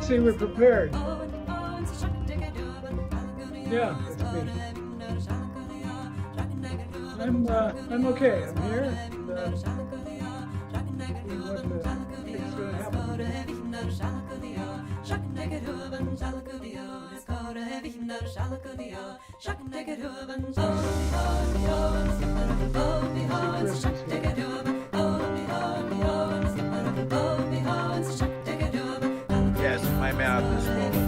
See, we're prepared. Yeah, it's me. I'm okay. I'm here. And, see what things going to happen. Yes, my mouth is swollen.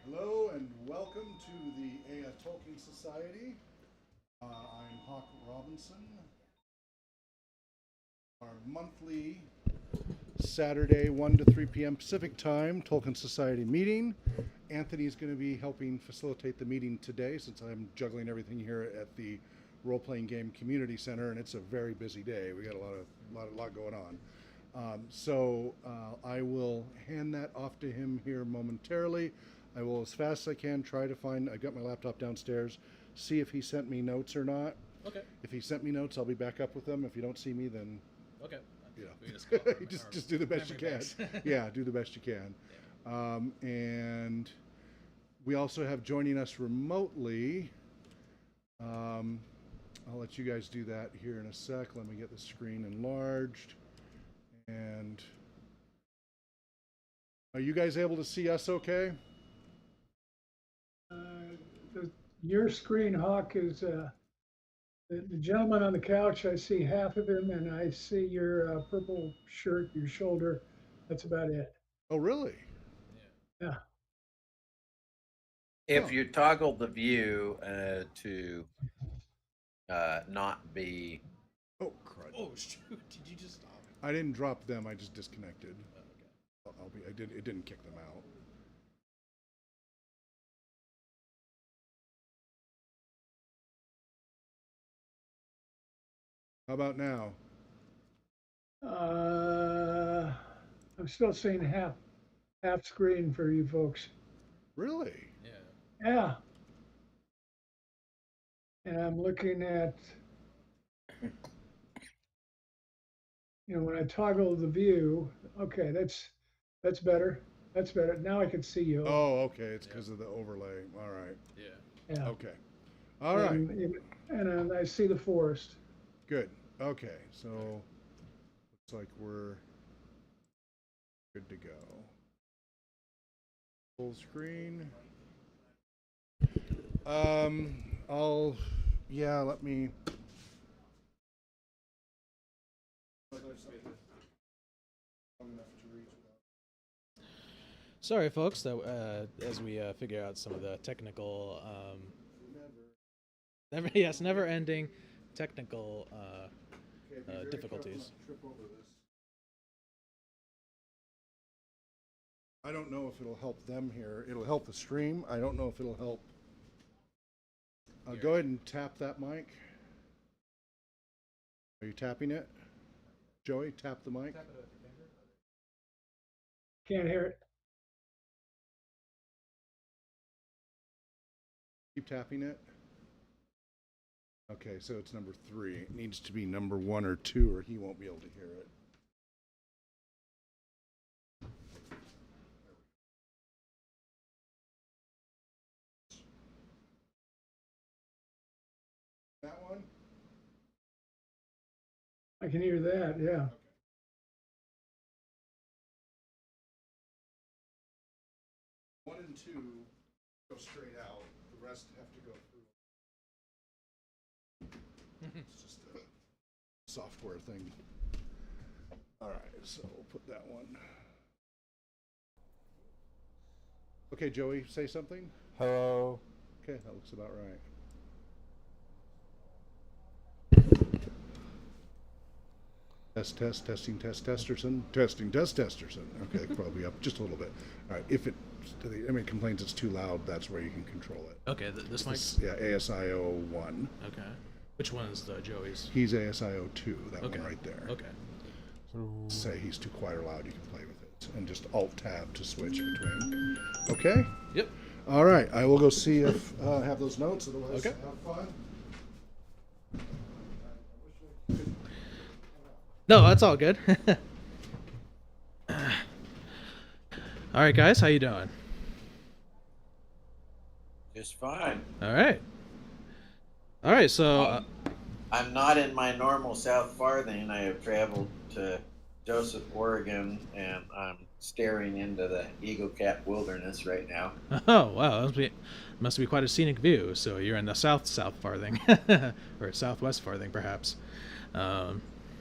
Hello and welcome to the Ea Tolkien Society. I'm Hawk Robinson. Our monthly Saturday 1 to 3 p.m. Pacific Time Tolkien Society meeting. Anthony's going to be helping facilitate the meeting today since I'm juggling everything here at the Role-Playing Game Community Center, and it's a very busy day. We got a lot going on. So I will hand that off to him here momentarily. I will, as fast as I can, try to find, I've got my laptop downstairs, see if he sent me notes or not. Okay. If he sent me notes, I'll be back up with them. If you don't see me, then, Okay. you know, We just call it just do the best you memory can. banks. Yeah, do the best you can. And we also have joining us remotely. I'll let you guys do that here in a sec. Let me get the screen enlarged. And are you guys able to see us okay? Your screen, Hawk, is the gentleman on the couch. I see half of him, and I see your purple shirt, your shoulder. That's about it. Oh, really? Yeah. If Oh. you toggle the view to not be, Oh, crud. Oh shoot! Did you just stop? I didn't drop them. I just disconnected. Oh, okay. It didn't kick them out. How about now? I'm still seeing half screen for you folks. Really? Yeah. Yeah. And I'm looking at, when I toggle the view, okay, that's better. That's better. Now I can see you. Oh, okay. It's because of the overlay. All right. Yeah. Yeah. Okay. All right. And I see the forest. Good. Okay. So looks like we're good to go. Full screen. Let me. Sorry, folks, that as we figure out some of the technical, never-ending technical difficulties. I don't know if it'll help them here. It'll help the stream. I don't know if it'll help. Go ahead and tap that mic. Are you tapping it? Joey, tap the mic. Can't hear it. Keep tapping it. Okay, so it's number 3. It needs to be number 1 or 2, or he won't be able to hear it. That one? I can hear that, yeah. One and 2 go straight out. The rest have to go through. It's just a software thing. All right, so we'll put that one. Okay, Joey, say something. Hello. Okay, that looks about right. Testing, Testerson. Okay, probably up just a little bit. All right, if it, complains it's too loud, that's where you can control it. Okay, this mic. Yeah, ASIO 1. Okay. Which one is Joey's? He's ASIO 2, that Okay. one right there. Okay. Say he's too quiet or loud, you can play with it. And just Alt-Tab to switch between. Okay? Yep. All right, I will go see if I have those notes, otherwise Okay. have fun. No, that's all good. All right, guys, how you doing? Just fine. All right. All right, so I'm not in my normal South Farthing. I have traveled to Joseph, Oregon, and I'm staring into the Eagle Cap Wilderness right now. oh wow, must be quite a scenic view. So you're in the South Farthing, or Southwest Farthing, perhaps.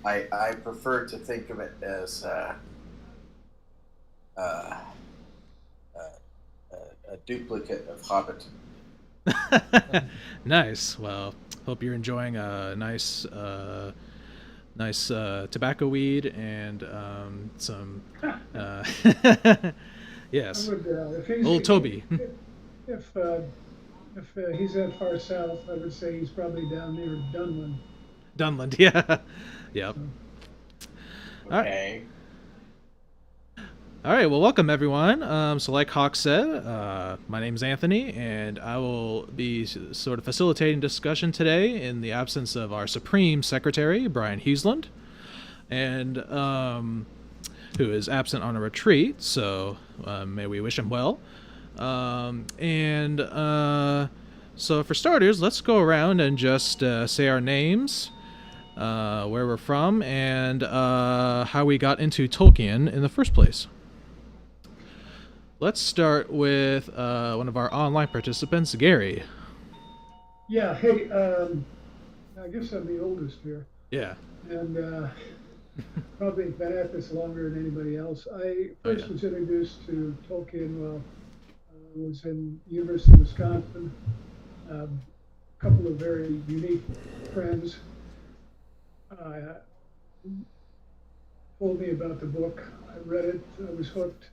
I prefer to think of it as a duplicate of Hobbiton. Nice. Well, hope you're enjoying a nice tobacco weed and some yes. I would, if he's, Old Toby. If he's that far south, I would say he's probably down near Dunland. Dunland, yeah. Yep. Okay. All right, well, welcome everyone. So like Hawk said, my name's Anthony, and I will be sort of facilitating discussion today in the absence of our Supreme Secretary, Brian Huseland, and who is absent on a retreat, so may we wish him well. So for starters, let's go around and just say our names, where we're from, and how we got into Tolkien in the first place. Let's start with one of our online participants, Gary. Yeah, hey, I guess I'm the oldest here, Yeah. and probably been at this longer than anybody else. I first was introduced to Tolkien while I was in University of Wisconsin. A couple of very unique friends told me about the book. I read it, I was hooked,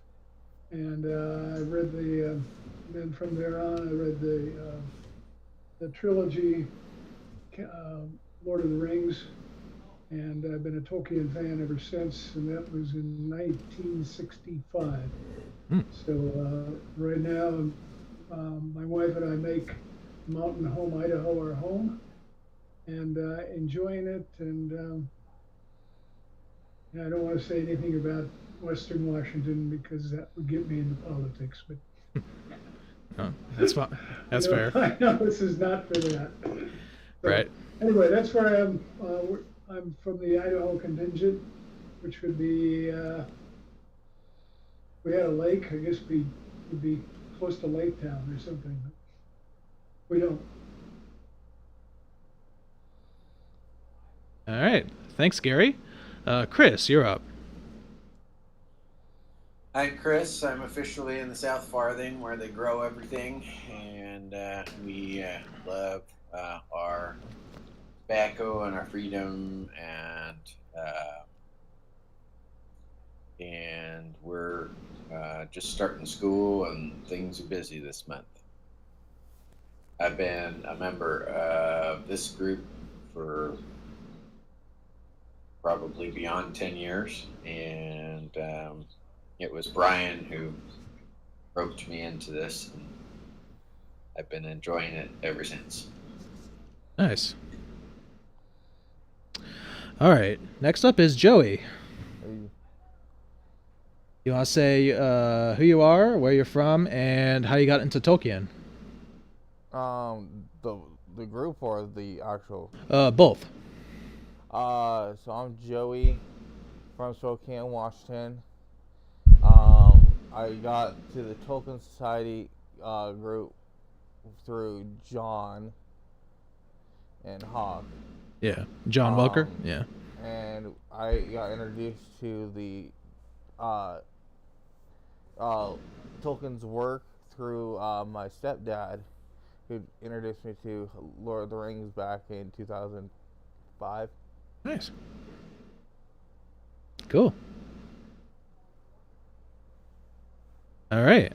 and I read then from there on I read the trilogy, Lord of the Rings, and I've been a Tolkien fan ever since, and that was in 1965. So right now, my wife and I make Mountain Home, Idaho our home, and enjoying it. And I don't want to say anything about Western Washington because that would get me into politics. But Oh, that's fine. That's fair. I know this is not for that. So, Right. Anyway, that's where I am. I'm from the Idaho contingent, which would be, we had a lake, I guess would be close to Lake Town or something. We don't. All right. Thanks, Gary. Chris, you're up. I'm Chris. I'm officially in the South Farthing where they grow everything, and we love our tobacco and our freedom, uh, and we're just starting school, and things are busy this month. I've been a member of this group for probably beyond 10 years, and it was Brian who roped me into this, and I've been enjoying it ever since. Nice. All right. Next up is Joey. You want to say who you are, where you're from, and how you got into Tolkien? The group or the actual? Both. So I'm Joey from Spokane, Washington. I got to the Tolkien Society group through John and Hawk. Yeah. John Welker. Yeah. And I got introduced to the Tolkien's work through my stepdad, who introduced me to Lord of the Rings back in 2005. Nice. Cool. All right.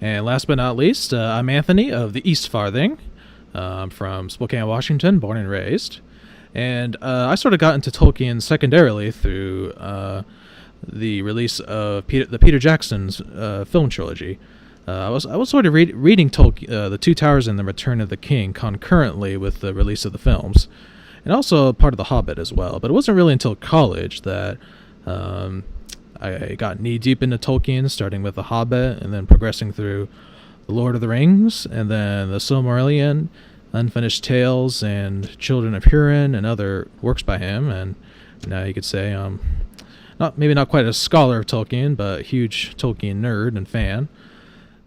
And last but not least, I'm Anthony of the East Farthing. I'm from Spokane, Washington, born and raised. And I sort of got into Tolkien secondarily through the release of the Peter Jackson's film trilogy. I was sort of reading Tolkien, The Two Towers and The Return of the King concurrently with the release of the films, and also part of The Hobbit as well. But it wasn't really until college that I got knee-deep into Tolkien, starting with The Hobbit and then progressing through The Lord of the Rings, and then The Silmarillion, Unfinished Tales, and Children of Hurin, and other works by him. And now you could say maybe not quite a scholar of Tolkien, but a huge Tolkien nerd and fan.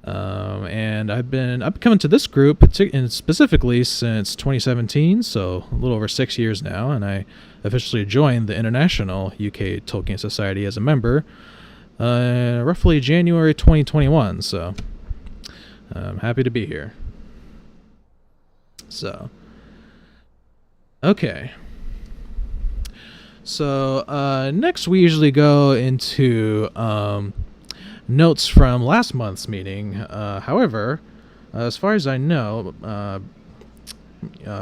And I've been coming to this group specifically since 2017, so a little over 6 years now, and I officially joined the International UK Tolkien Society as a member roughly January 2021, so I'm happy to be here. So, okay. So, next we usually go into notes from last month's meeting. However, as far as I know,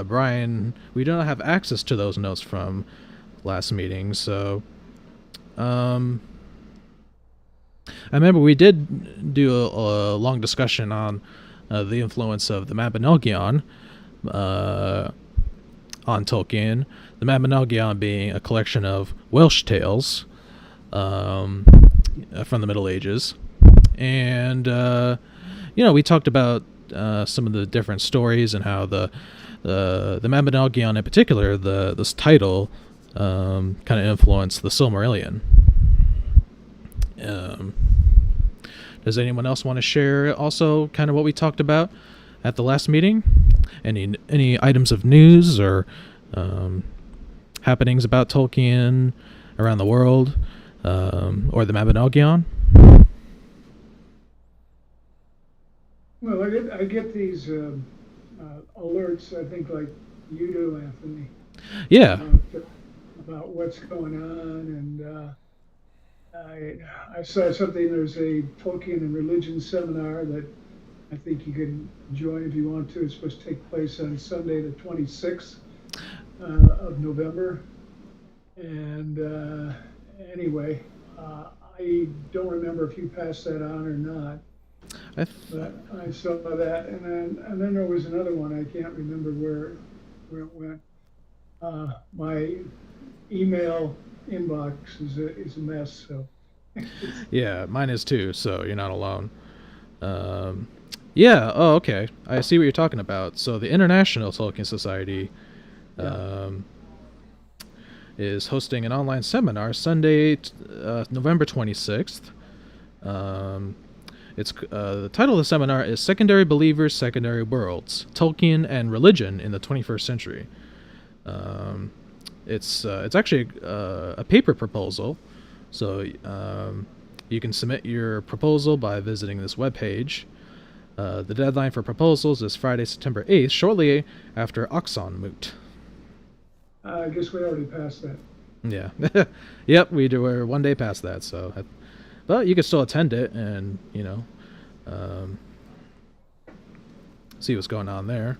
Brian, we don't have access to those notes from last meeting, so I remember we did do a long discussion on the influence of the Mabinogion on Tolkien, the Mabinogion being a collection of Welsh tales from the Middle Ages. And, we talked about some of the different stories and how the Mabinogion in particular, this title, kind of influenced the Silmarillion. Does anyone else want to share also kind of what we talked about at the last meeting? Any items of news or happenings about Tolkien around the world, or the Mabinogion? Well, I get these alerts, I think, like you do, Anthony. Yeah. About what's going on, and I saw something. There's a Tolkien and religion seminar that I think you can join if you want to. It's supposed to take place on Sunday, the 26th of November. And anyway, I don't remember if you passed that on or not. But I saw that, and then there was another one. I can't remember where it went. My email inbox is a mess. So yeah, mine is too. So you're not alone. Yeah. Oh, okay. I see what you're talking about. So the International Tolkien Society is hosting an online seminar Sunday, November 26th. It's the title of the seminar is "Secondary Believers, Secondary Worlds: Tolkien and Religion in the 21st Century." It's actually a paper proposal, so you can submit your proposal by visiting this webpage. The deadline for proposals is Friday, September 8th, shortly after Oxon Moot. I guess we already passed that. Yeah. Yep, we're 1 day past that, so. But you can still attend it and, see what's going on there.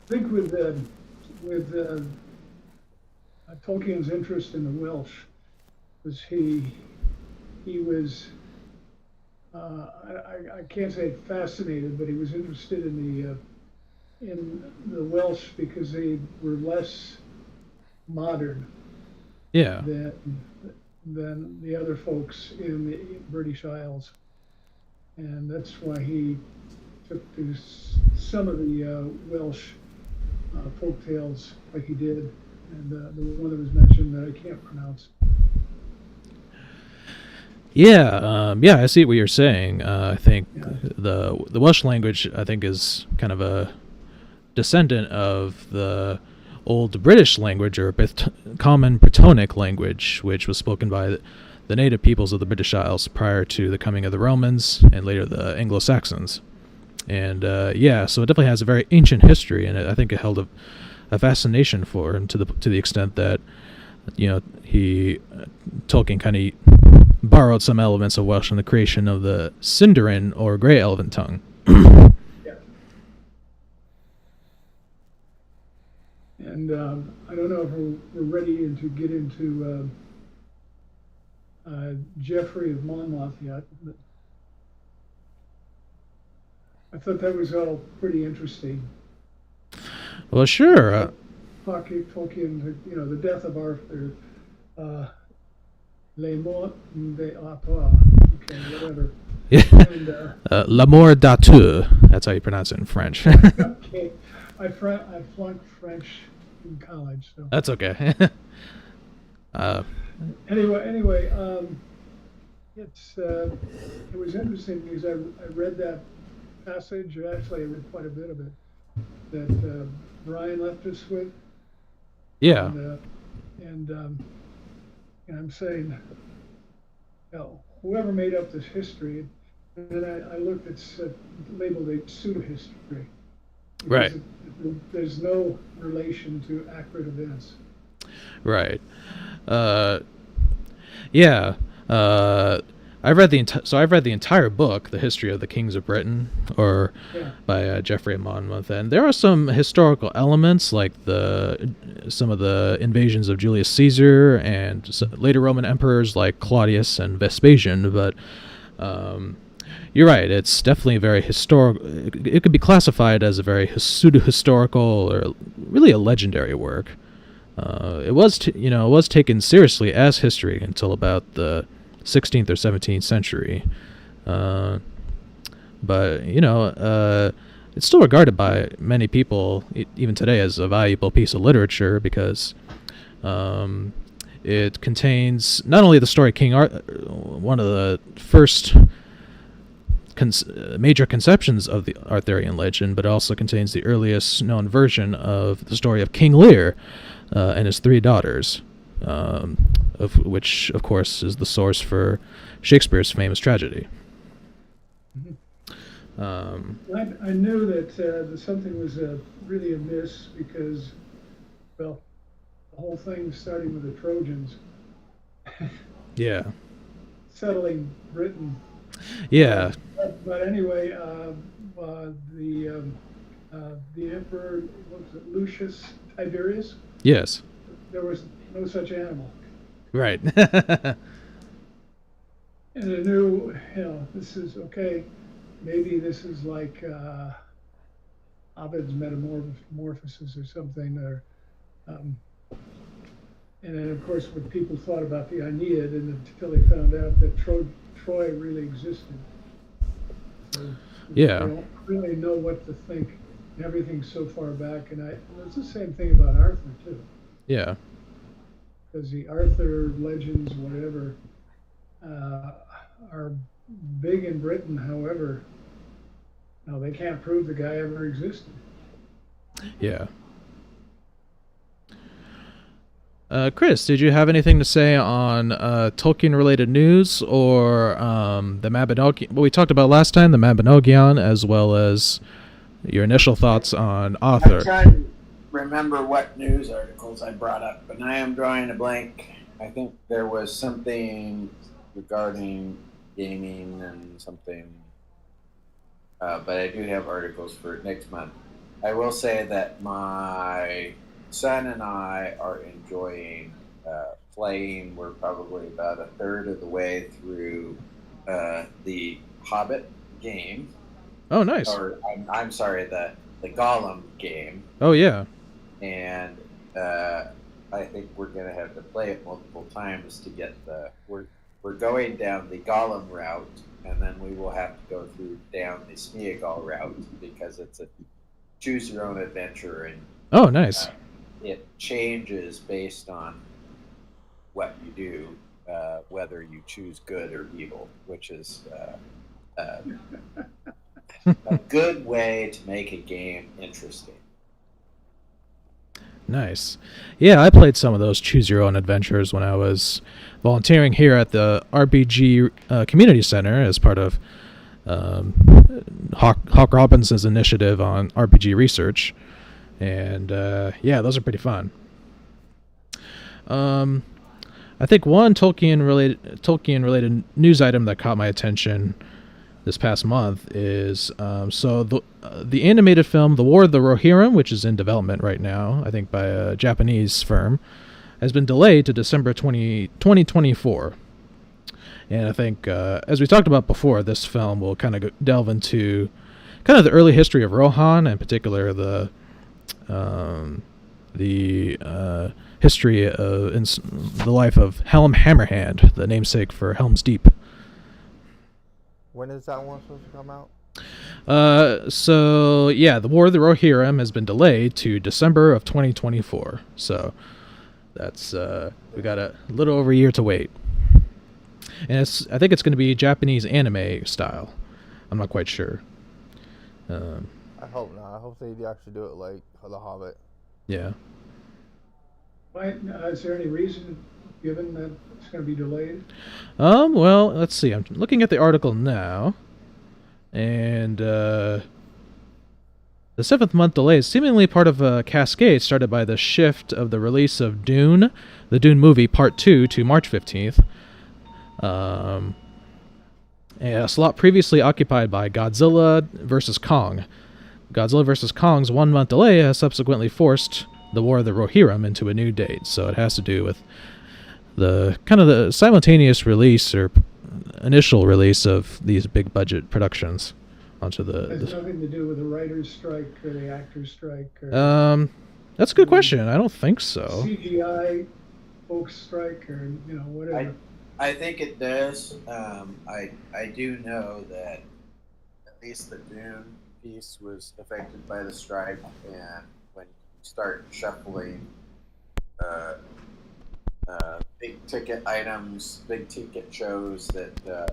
I think with Tolkien's interest in the Welsh was he was I can't say fascinated, but he was interested in the Welsh because they were less modern Yeah. than the other folks in the British Isles, and that's why he took to some of the Welsh folk tales like he did, and the one that was mentioned that I can't pronounce. Yeah, I see what you're saying. I think Yeah. the Welsh language, I think, is kind of a descendant of the old British language, or common Brittonic language, which was spoken by the native peoples of the British Isles prior to the coming of the Romans and later the Anglo-Saxons. And so it definitely has a very ancient history, and I think it held a fascination for him to the extent that Tolkien kind of borrowed some elements of Welsh in the creation of the Sindarin or Grey Elven tongue. Yeah. And I don't know if we're ready to get into Geoffrey of Monmouth yet, but I thought that was all pretty interesting. Well, sure. Tolkien, the death of Arthur, Les Morts d'Arthur, okay, whatever. Yeah. And, L'amour d'Arthur. That's how you pronounce it in French. okay, I flunked French in college, so. That's okay. Anyway, it was interesting because I read that passage. Actually, I read quite a bit of it that Brian left us with. Yeah. And I'm saying, whoever made up this history, and then I looked, it's labeled a pseudo-history. Right. There's no relation to accurate events. Right. Yeah. I've read the entire book, The History of the Kings of Britain, by Geoffrey of Monmouth, and there are some historical elements like some of the invasions of Julius Caesar and later Roman emperors like Claudius and Vespasian, but you're right, it's definitely a very historical. It could be classified as a very pseudo-historical or really a legendary work. It was taken seriously as history until about the 16th or 17th century, but it's still regarded by many people even today as a valuable piece of literature because it contains not only the story of King Arthur, one of the first major conceptions of the Arthurian legend, but it also contains the earliest known version of the story of King Lear and his three daughters, of which, of course, is the source for Shakespeare's famous tragedy. I knew that something was really amiss because, well, the whole thing starting with the Trojans. Yeah. Settling Britain. Yeah. But anyway, the emperor, what was it, Lucius Tiberius? Yes. There was no such animal. Right. And I knew, this is okay. Maybe this is like Ovid's Metamorphosis or something. And then, of course, what people thought about the Aeneid, and until they found out that Troy really existed. So Yeah. they don't really know what to think everything's so far back, and it's the same thing about Arthur too, Yeah. because the Arthur legends, whatever, are big in Britain. However, no, they can't prove the guy ever existed. Yeah. Chris, did you have anything to say on Tolkien-related news or the Mabinogion? What we talked about last time, the Mabinogion, as well as your initial thoughts on I'm Arthur. trying to remember what news articles I brought up, but I am drawing a blank. I think there was something regarding gaming and something, but I do have articles for next month. I will say that my son and I are enjoying playing. We're probably about a third of the way through the Hobbit game, Oh, nice. or I'm sorry, the Gollum game, Oh, yeah. and I think we're gonna have to play it multiple times to get the. We're going down the Gollum route, and then we will have to go down the Smial route because it's a choose your own adventure, and Oh, nice. it changes based on what you do, whether you choose good or evil, which is a good way to make a game interesting. Nice. Yeah, I played some of those choose your own adventures when I was volunteering here at the RPG Community Center as part of Hawk Robinson's initiative on RPG research. And yeah, those are pretty fun. I think one Tolkien related news item that caught my attention this past month is the animated film The War of the Rohirrim, which is in development right now, I think by a Japanese firm, has been delayed to December 2024. And I think, as we talked about before, this film will kind of delve into kind of the early history of Rohan, in particular the history in the life of Helm Hammerhand, the namesake for Helm's Deep. When is that one supposed to come out? So yeah, the War of the Rohirrim has been delayed to December of 2024. So that's we got a little over a year to wait, and I think it's going to be Japanese anime style. I'm not quite sure. I hope not. I hope they actually do it like The Hobbit. Yeah. Why, is there any reason given that it's going to be delayed? Well, let's see. I'm looking at the article now, and the 7th month delay is seemingly part of a cascade started by the shift of the release of Dune, the Dune movie Part 2, to March 15th. A slot previously occupied by Godzilla vs. Kong. Godzilla vs. Kong's 1 month delay has subsequently forced the War of the Rohirrim into a new date, so it has to do with the kind of the simultaneous release or initial release of these big budget productions onto It has nothing to do with the writer's strike or the actor's strike or that's a good question. I don't think so. CGI folks strike or whatever. I think it does. I do know that at least the Dune piece was affected by the strike, and when you start shuffling big ticket items, big ticket shows that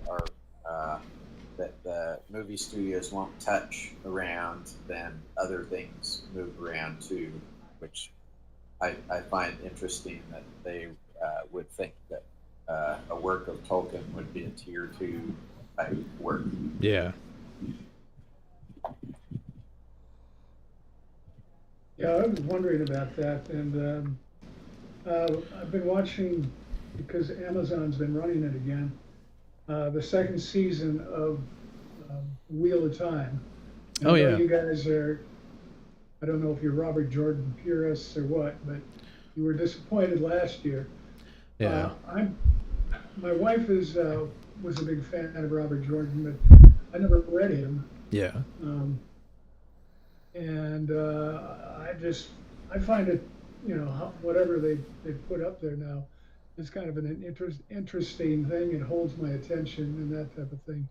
are that the movie studios won't touch around, then other things move around too, which I find interesting that they would think that a work of Tolkien would be a tier 2 type work. Yeah. Yeah, I was wondering about that, and I've been watching, because Amazon's been running it again, the second season of Wheel of Time. And Oh, I know yeah. you guys are, I don't know if you're Robert Jordan purists or what, but you were disappointed last year. Yeah. My wife was a big fan of Robert Jordan, but I never read him. Yeah. And I find it, whatever they put up there now, is kind of an interesting thing. It holds my attention and that type of thing.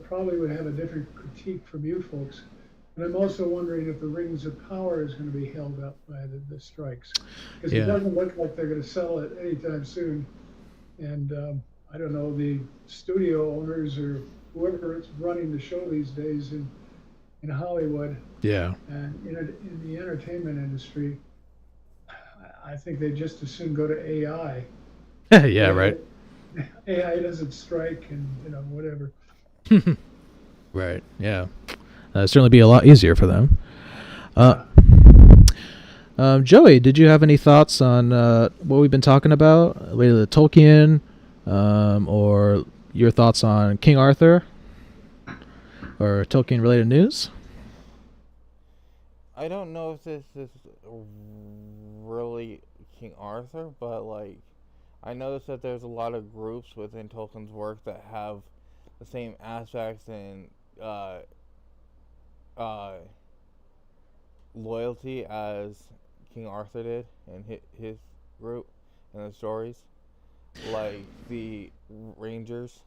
Probably would have a different critique from you folks, And I'm also wondering if the Rings of Power is going to be held up by the strikes, because it Yeah. doesn't look like they're going to sell it anytime soon. And I don't know, the studio owners or whoever is running the show these days in Hollywood Yeah. and in the entertainment industry, I think they just as soon go to AI. Yeah. Right. AI doesn't strike, and whatever. Right. Yeah. Certainly be a lot easier for them. Yeah. Joey, did you have any thoughts on what we've been talking about, whether Tolkien, or your thoughts on King Arthur, or Tolkien-related news? I don't know if this is really King Arthur, but like I noticed that there's a lot of groups within Tolkien's work that have the same aspects and uh, uh, loyalty as King Arthur did in his group and the stories, like the Rangers.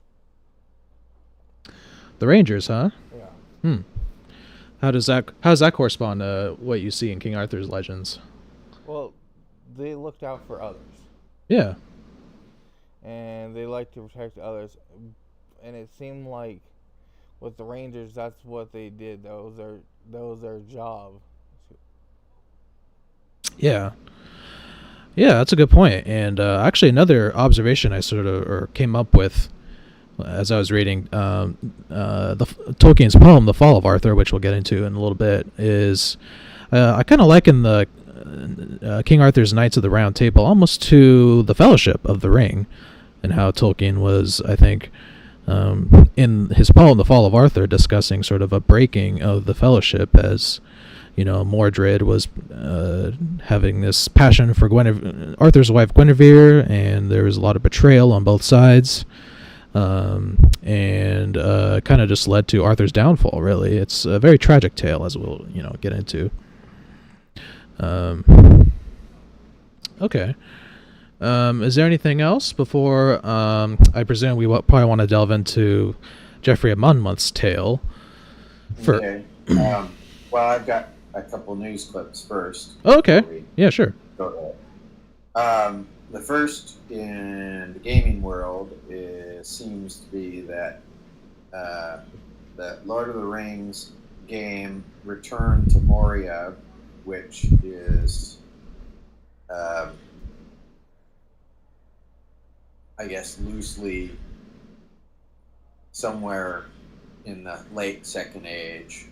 The Rangers, huh? Yeah. Hmm. How does that correspond to what you see in King Arthur's legends? Well, they looked out for others, Yeah. and they like to protect others, and it seemed like with the Rangers, that's what they did. That was their job. Yeah. Yeah, that's a good point. And actually, another observation I sort of or came up with as I was reading Tolkien's poem, "The Fall of Arthur," which we'll get into in a little bit, is I kind of liken the King Arthur's Knights of the Round Table almost to the Fellowship of the Ring, and how Tolkien was, I think, in his poem, "The Fall of Arthur," discussing sort of a breaking of the Fellowship as Mordred was having this passion for Arthur's wife Guinevere, and there was a lot of betrayal on both sides, and kind of just led to Arthur's downfall. Really, it's a very tragic tale, as we'll get into. Okay. Is there anything else before I presume we probably want to delve into Geoffrey of Monmouth's tale? Okay. Well, I've got a couple news clips first. Oh, okay. Yeah, sure. Go ahead. The first in the gaming world seems to be that the Lord of the Rings game Return to Moria, which is, I guess, loosely somewhere in the late Second Age,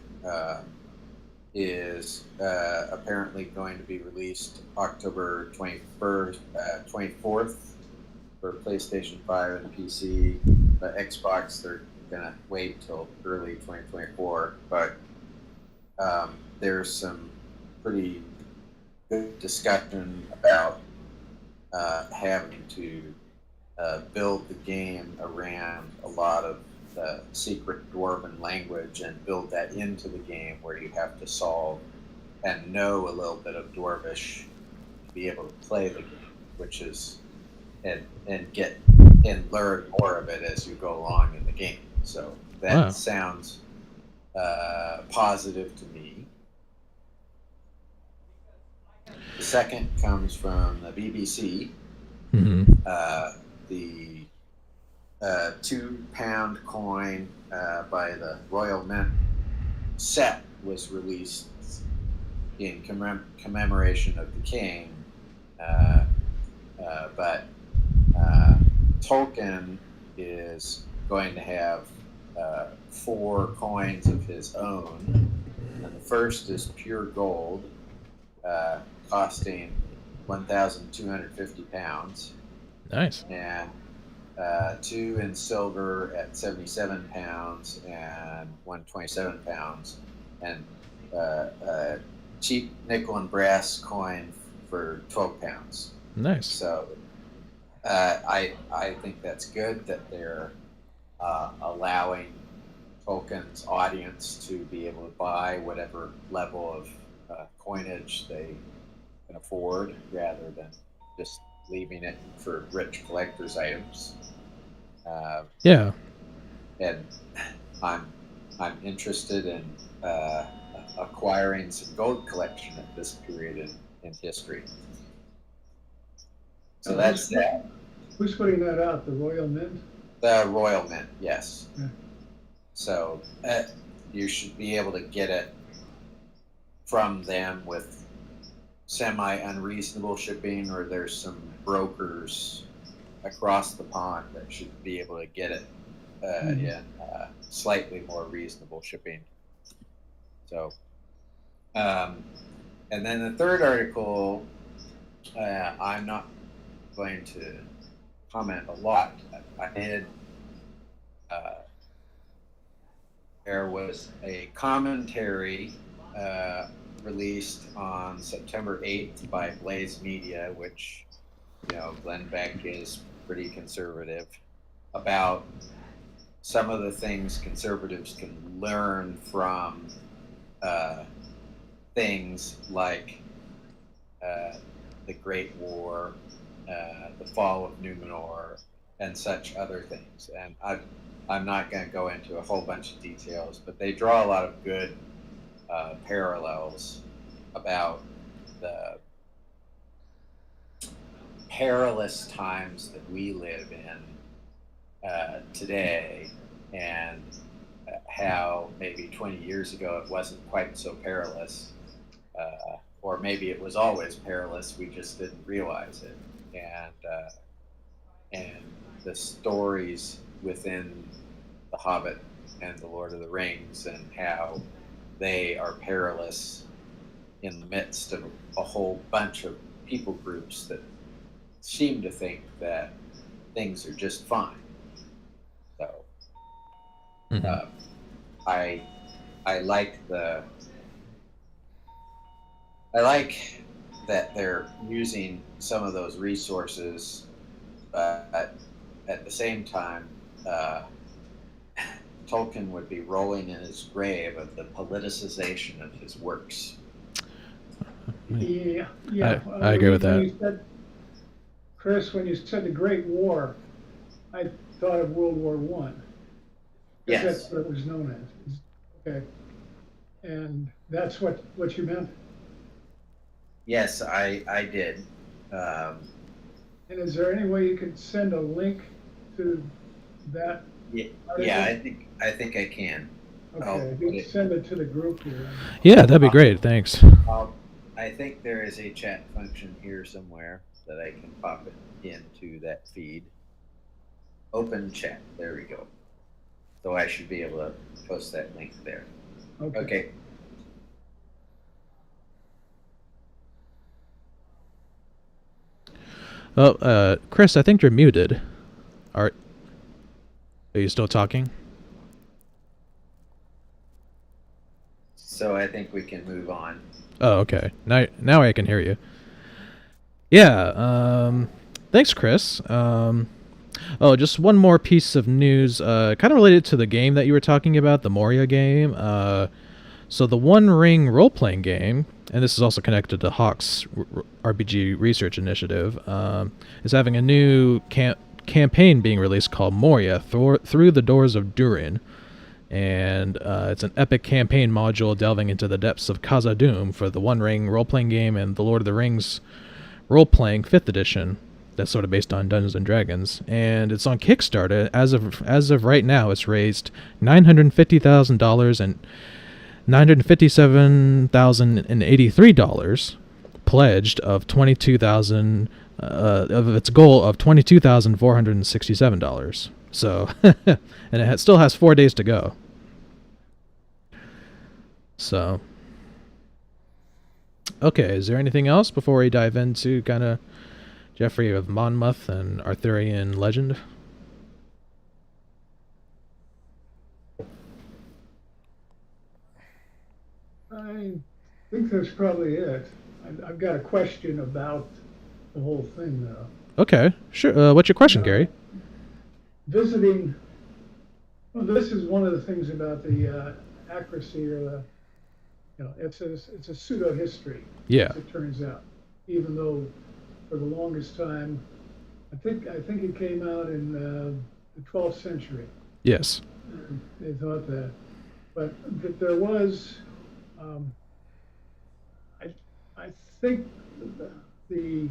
is apparently going to be released October 24th for PlayStation 5 and PC. The Xbox, they're going to wait till early 2024. But there's some pretty good discussion about having to build the game around a lot of the secret dwarven language and build that into the game, where you have to solve and know a little bit of Dwarvish to be able to play the game, which is and learn more of it as you go along in the game. So that sounds positive to me. The second comes from the BBC. Mm-hmm. The £2 coin by the Royal Mint set was released in commemoration of the king, but Tolkien is going to have 4 coins of his own, and the first is pure gold, costing £1,250. Nice. And 2 in silver at £77 and 127 £127, and cheap nickel and brass coin for £12. Nice. So I think that's good that they're allowing Tolkien's audience to be able to buy whatever level of coinage they can afford, rather than just leaving it for rich collectors' items. Yeah. And I'm interested in acquiring some gold collection at this period in history. So that's that. Who's putting that out? The Royal Mint? The Royal Mint, yes. Yeah. So you should be able to get it from them with semi-unreasonable shipping, or there's some brokers across the pond that should be able to get it in slightly more reasonable shipping. So, and then the third article, I'm not going to comment a lot. I had there was a commentary released on September 8th by Blaze Media, which, you know, Glenn Beck is pretty conservative, about some of the things conservatives can learn from things like the Great War, the fall of Numenor, and such other things. And I'm not going to go into a whole bunch of details, but they draw a lot of good parallels about the perilous times that we live in today, and how maybe 20 years ago it wasn't quite so perilous, or maybe it was always perilous, we just didn't realize it. And the stories within The Hobbit and The Lord of the Rings, and how they are perilous in the midst of a whole bunch of people groups that seem to think that things are just fine. So I like that they're using some of those resources, but at the same time, Tolkien would be rolling in his grave of the politicization of his works. Yeah. I agree with When that. you said, Chris, when you said the Great War, I thought of World War One. Yes. That's what it was known as. Okay. And that's what you meant? Yes, I did. And is there any way you could send a link to that? Yeah, I think I can. Okay, you can send it to the group here. Yeah, that'd be great. Thanks. I think there is a chat function here somewhere that I can pop it into that feed. Open chat. There we go. So I should be able to post that link there. Okay. Oh, Chris, I think you're muted. Are you still talking? So I think we can move on. Oh, okay. Now I can hear you. Yeah. Thanks, Chris. Oh, just one more piece of news, kind of related to the game that you were talking about, the Moria game. So the One Ring role-playing game, and this is also connected to Hawk's RPG research initiative, is having a new campaign being released called Moria, Through the Doors of Durin. And it's an epic campaign module delving into the depths of Khazad-dûm for the One Ring role-playing game and the Lord of the Rings role-playing 5th edition. That's sort of based on Dungeons and Dragons, and it's on Kickstarter. As of right now, it's raised $950,000 and $957,083 pledged of $22,000 of its goal of $22,467. So, and it still has 4 days to go. So, okay, is there anything else before we dive into kind of Geoffrey of Monmouth and Arthurian legend? I think that's probably it. I've got a question about the whole thing, though. Okay, sure. What's your question, Gary? Visiting. Well, this is one of the things about the accuracy, or the, it's a pseudo history. Yeah. As it turns out, even though for the longest time, I think it came out in the 12th century. Yes. They thought that, but that there was Um, I I think the the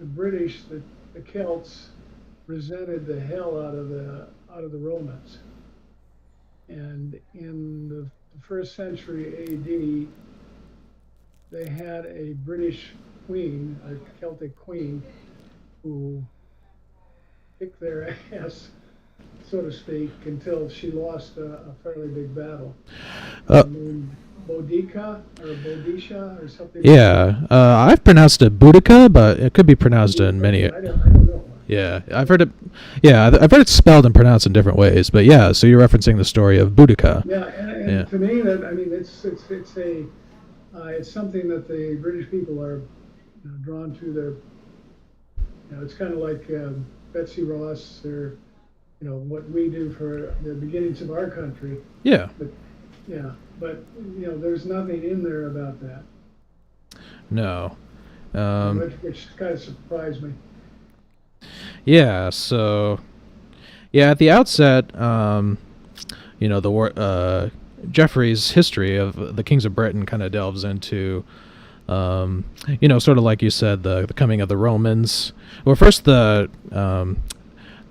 British, the Celts, resented the hell out of the Romans, and in the first century A.D., they had a British queen, a Celtic queen, who kicked their ass, so to speak, until she lost a fairly big battle. Uh, Named Boudica or Boudicca or something. yeah, I've pronounced it Boudica, but it could be pronounced in many. I don't know. Yeah, I've heard it. Yeah, I've heard it spelled and pronounced in different ways. But yeah, so you're referencing the story of Boudica. Yeah, and Yeah. to me, that I mean, it's something that the British people are drawn to. It's kind of like Betsy Ross, or what we do for the beginnings of our country. Yeah. But yeah, but there's nothing in there about that, No. which kind of surprised me. Yeah. So. Yeah. At the outset, the war. Geoffrey's history of the kings of Britain kind of delves into, sort of like you said, the coming of the Romans. Well, first the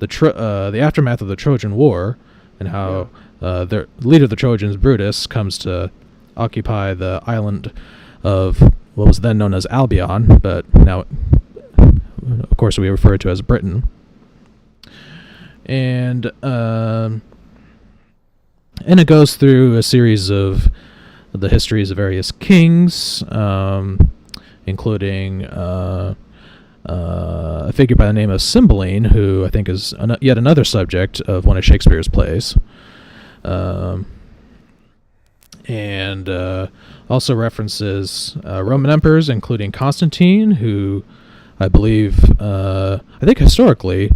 aftermath of the Trojan War, and how the leader of the Trojans, Brutus, comes to occupy the island of what was then known as Albion, but now, of course, we refer to as Britain. And it goes through a series of the histories of various kings, including a figure by the name of Cymbeline, who I think is yet another subject of one of Shakespeare's plays. And also references Roman emperors, including Constantine, who I think historically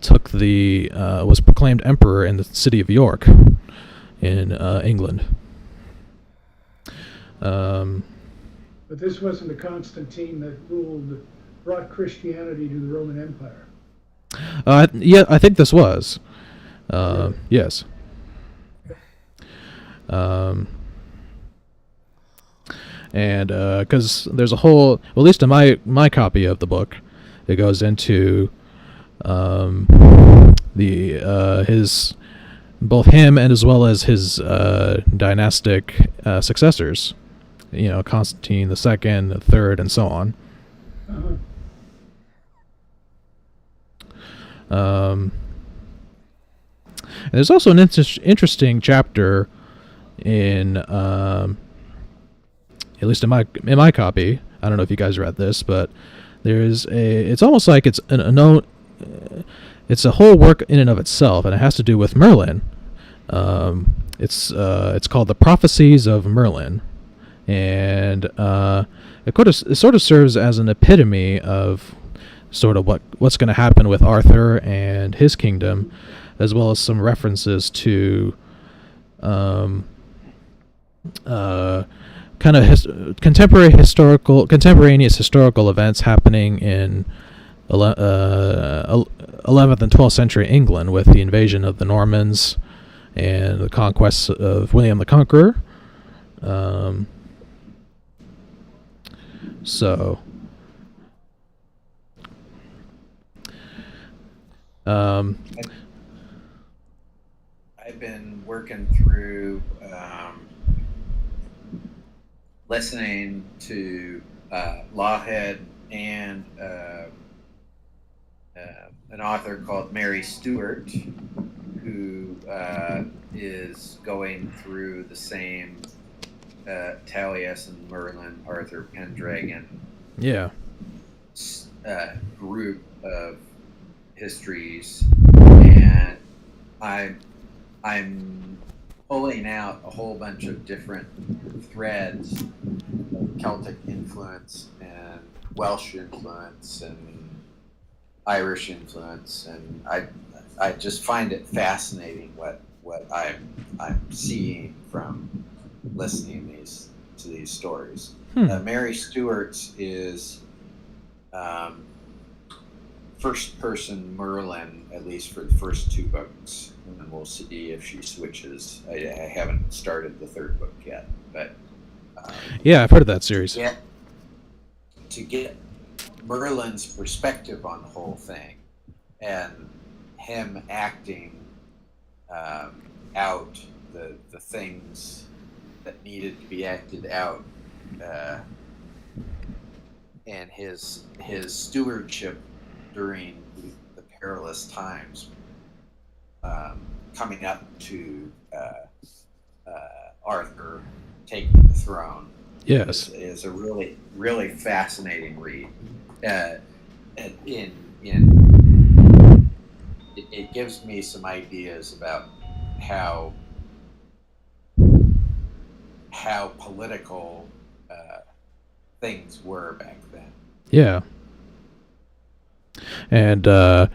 was proclaimed emperor in the city of York in England. But this wasn't the Constantine that brought Christianity to the Roman Empire. Yeah, I think this was. Really? Yes. And because there's a whole, well, at least in my copy of the book, it goes into his, both him and as well as his dynastic successors, Constantine the second, the third, and so on. Uh-huh. And there's also an interesting chapter in, at least in my copy. I don't know if you guys read this, but it's almost like it's it's a whole work in and of itself, and it has to do with Merlin. It's called The Prophecies of Merlin, and it sort of serves as an epitome of sort of what's going to happen with Arthur and his kingdom, as well as some references to kind of contemporaneous historical events happening in 11th and 12th century England, with the invasion of the Normans and the conquests of William the Conqueror. I've been working through listening to Lawhead and an author called Mary Stewart, who is going through the same Taliesin, Merlin, Arthur, Pendragon group of histories, and I'm pulling out a whole bunch of different threads of Celtic influence and Welsh influence and Irish influence, and I just find it fascinating what I'm seeing from listening to these stories. Mary Stewart's is first person Merlin, at least for the first two books, and then we'll see if she switches. I haven't started the third book yet, but Yeah, I've heard of that series. To get Merlin's perspective on the whole thing, and him acting out the things that needed to be acted out, and his stewardship during the perilous times, coming up to Arthur taking the throne. Yes. is a really, really fascinating read. It gives me some ideas about how political things were back then. Yeah. And I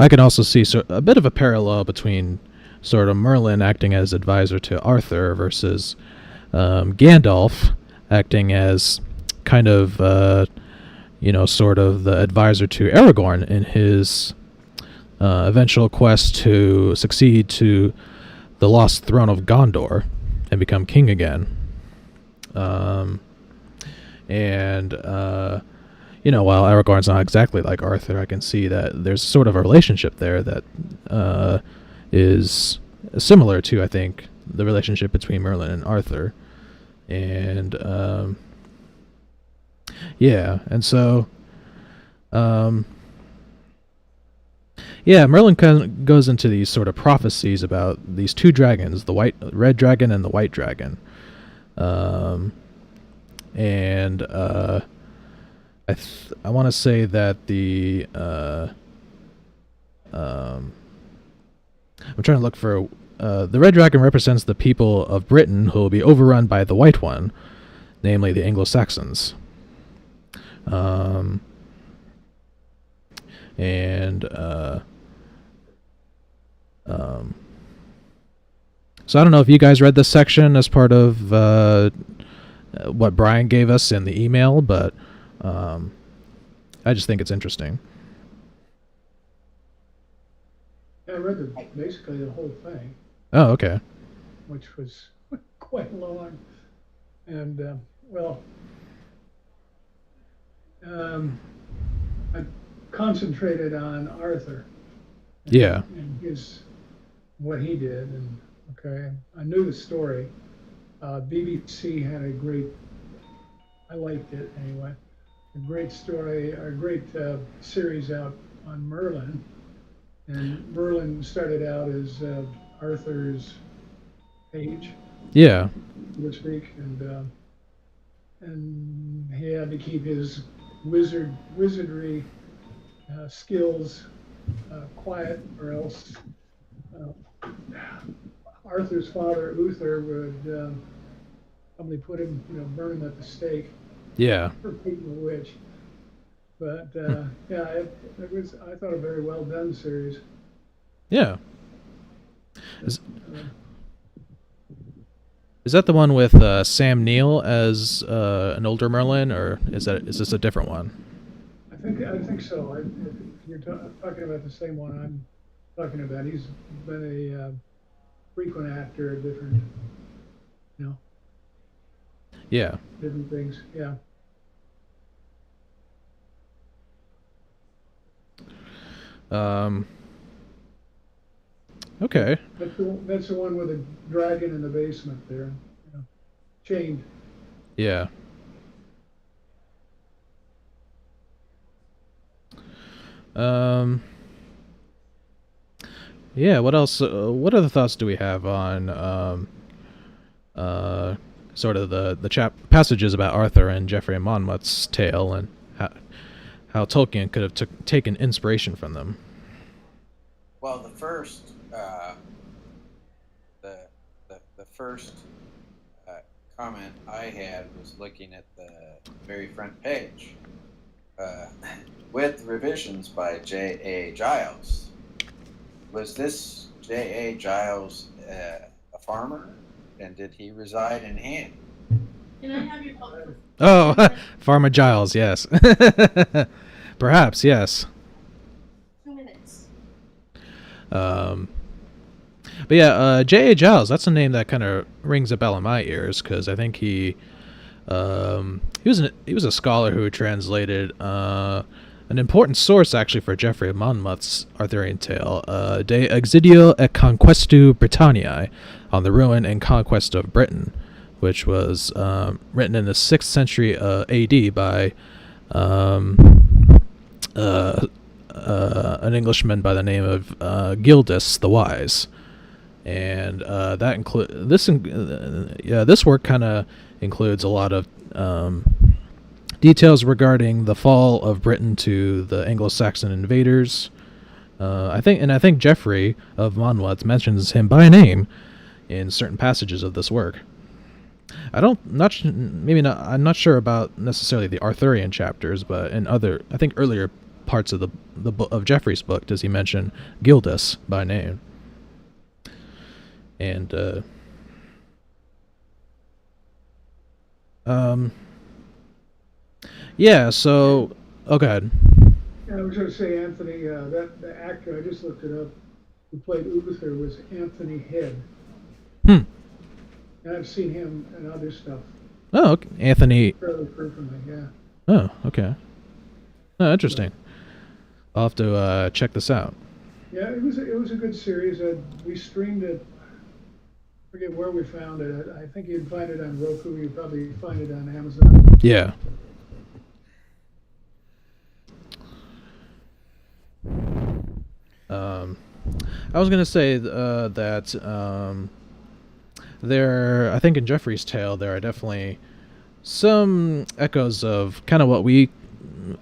can also see a bit of a parallel between sort of Merlin acting as advisor to Arthur versus Gandalf acting as kind of sort of the advisor to Aragorn in his eventual quest to succeed to the lost throne of Gondor and become king again. While Aragorn's not exactly like Arthur, I can see that there's sort of a relationship there that is similar to, I think, the relationship between Merlin and Arthur. And Merlin kind of goes into these sort of prophecies about these two dragons, the red dragon and the white dragon. I want to say that I'm trying to look for the red dragon represents the people of Britain who will be overrun by the white one, namely the Anglo-Saxons. So I don't know if you guys read this section as part of what Brian gave us in the email, but I just think it's interesting. I read basically the whole thing, Oh, okay. which was quite long. And, I concentrated on Arthur. Yeah. And what he did. And, okay, I knew the story. BBC had I liked it anyway, a great story, a great series out on Merlin. And Merlin started out as Arthur's page, Yeah. so to speak, and he had to keep his wizardry skills quiet, or else Arthur's father Uther would probably put him, burn him at the stake Yeah. for being a witch. But it was, I thought, a very well done series. Yeah. Is that the one with Sam Neill as an older Merlin, or is this a different one? I think so. If you're talking about the same one I'm talking about, he's been a frequent actor of different, Yeah. different things. Yeah. Okay. That's the one with the dragon in the basement there, chained. Yeah. Yeah, what else? What other thoughts do we have on sort of the passages about Arthur and Geoffrey and Monmouth's tale, and how Tolkien could have taken inspiration from them? Well, the first comment I had was looking at the very front page with revisions by J.A. Giles. Was this J.A. Giles a farmer, and did he reside in Ham? Can I have your phone? Oh, Farmer Giles, yes. Perhaps, yes. 2 minutes. But yeah, J.A. Giles, that's a name that kind of rings a bell in my ears because I think he was a scholar who translated an important source actually for Geoffrey of Monmouth's Arthurian tale, De Exidio et Conquestu Britanniae, on the ruin and conquest of Britain, which was written in the 6th century A.D. by an Englishman by the name of Gildas the Wise. And this work kind of includes a lot of details regarding the fall of Britain to the Anglo-Saxon invaders. I think Geoffrey of Monmouth mentions him by name in certain passages of this work. I'm not sure about necessarily the Arthurian chapters, but in other, I think earlier parts of the book of Geoffrey's book does he mention Gildas by name. And yeah, so go ahead. Yeah, I was going to say, Anthony, the actor, I just looked it up, who played Uther was Anthony Head. Hmm. And I've seen him in other stuff. Oh, okay. Anthony. Fairly frequently, yeah. Oh, okay. Oh, interesting. I'll have to check this out. Yeah, it was a good series. We streamed it. I forget where we found it. I think you'd find it on Roku. You'd probably find it on Amazon. Yeah. I was gonna say that there, I think in Geoffrey's tale, there are definitely some echoes of kind of what we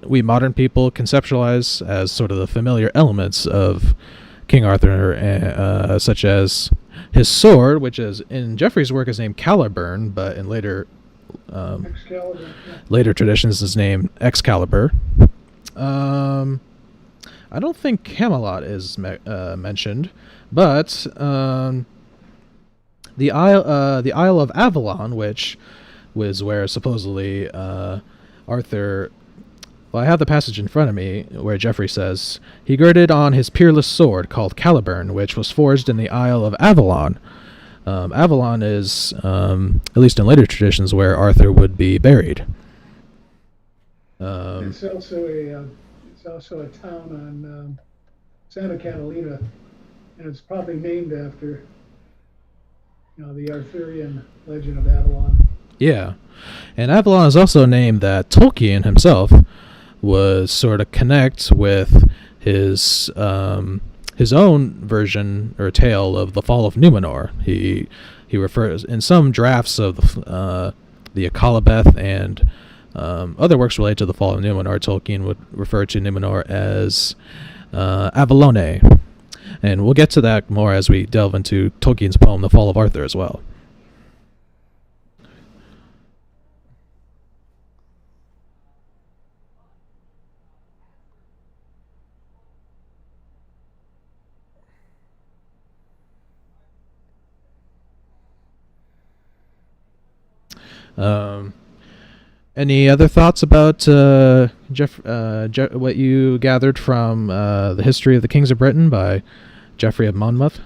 modern people conceptualize as sort of the familiar elements of King Arthur, such as his sword, which is in Geoffrey's work is named Caliburn, but in later Excalibur. Yeah. later traditions is named Excalibur. I don't think Camelot is mentioned, but the Isle of Avalon, which was where supposedly Arthur. Well, I have the passage in front of me where Geoffrey says he girded on his peerless sword called Caliburn, which was forged in the Isle of Avalon. Avalon is, at least in later traditions, where Arthur would be buried. It's also a town on Santa Catalina, and it's probably named after the Arthurian legend of Avalon. Yeah, and Avalon is also a name that Tolkien himself was sort of connect with his own version or tale of the fall of Numenor. He refers in some drafts of the Akalabeth and other works related to the fall of Numenor. Tolkien would refer to Numenor as Avalone, and we'll get to that more as we delve into Tolkien's poem, The Fall of Arthur, as well. Any other thoughts about what you gathered from the History of the Kings of Britain by Geoffrey of Monmouth?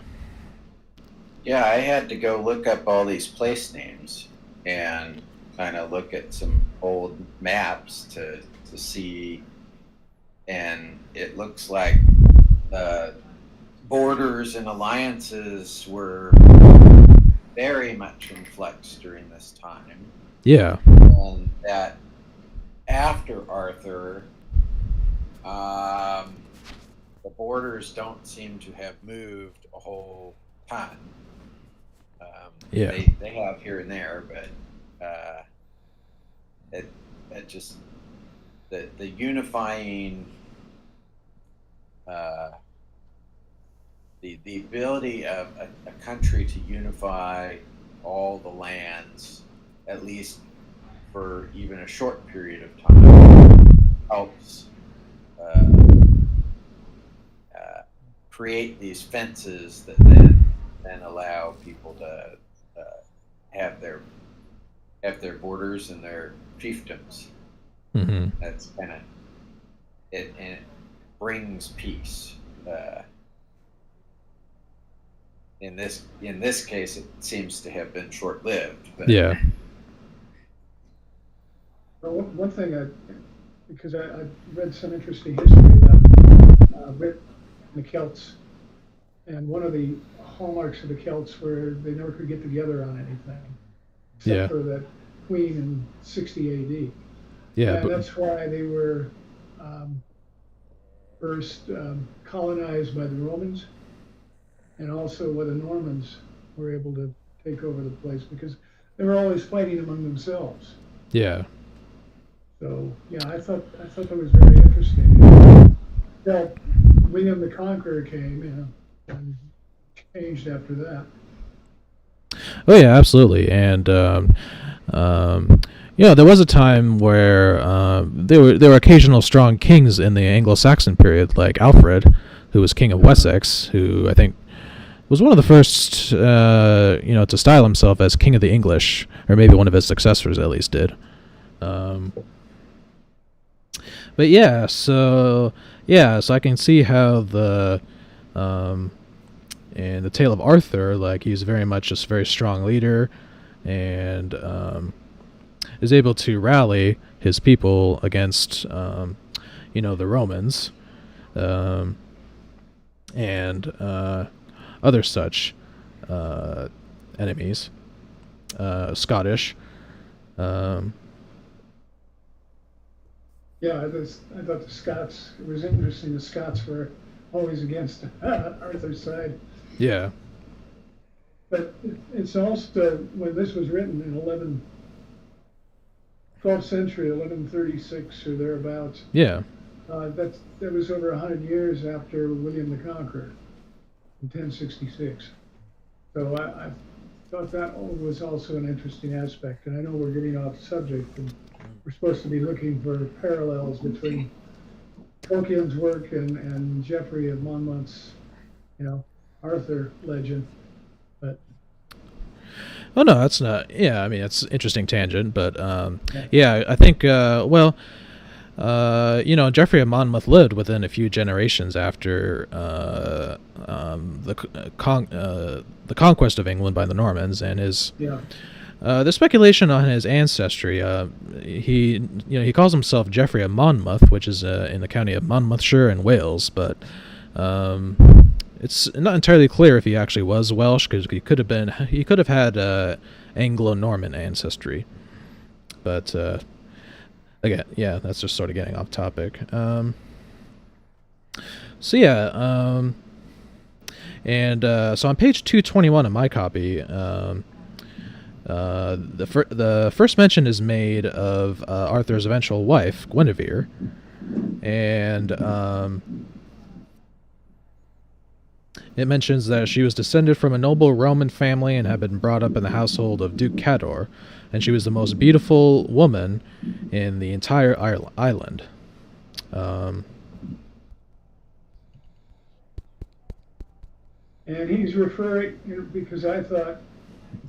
Yeah, I had to go look up all these place names and kind of look at some old maps to see, and it looks like borders and alliances were very much in flux during this time. Yeah. And that after Arthur, the borders don't seem to have moved a whole ton. Yeah. They have here and there, but it just the unifying the ability of a country to unify all the lands, at least for even a short period of time, helps create these fences that then allow people to have their borders and their fiefdoms. Mm-hmm. That's kind of it, and it brings peace. in this case, it seems to have been short-lived. But Yeah. Well, one thing, because I read some interesting history about Britain and the Celts, and one of the hallmarks of the Celts were they never could get together on anything, except Yeah. for that queen in 60 AD. Yeah. And But that's why they were um, first colonized by the Romans, and also why the Normans were able to take over the place, because they were always fighting among themselves. yeah. So yeah, I thought that was very interesting. Yeah, William the Conqueror came, and changed after that. Oh yeah, absolutely. And there was a time where there were occasional strong kings in the Anglo-Saxon period, like Alfred, who was king of Wessex, who I think was one of the first, to style himself as king of the English, or maybe one of his successors at least did. But so I can see how in the Tale of Arthur, like he's very much just a very strong leader, and is able to rally his people against the Romans, and other such enemies, Scottish. Yeah, I thought the Scots. It was interesting. The Scots were always against Arthur's side. Yeah. But it's also, when this was written in 12th century, 1136 or thereabouts. Yeah. That was over 100 years after William the Conqueror in 1066. So I thought that was also an interesting aspect. And I know we're getting off subject, and we're supposed to be looking for parallels between Tolkien's work and Geoffrey of Monmouth's, Arthur legend. But Oh no, that's not. Yeah, I mean it's an interesting tangent, but I think Geoffrey of Monmouth lived within a few generations after the conquest of England by the Normans, and his the speculation on his ancestry. He calls himself Geoffrey of Monmouth, which is in the county of Monmouthshire in Wales, but it's not entirely clear if he actually was Welsh, because he could have had Anglo-Norman ancestry. But again, that's just sort of getting off topic. So on page 221 of my copy, the first mention is made of Arthur's eventual wife, Guinevere, and it mentions that she was descended from a noble Roman family and had been brought up in the household of Duke Cador, and she was the most beautiful woman in the entire island. And he's referring, because I thought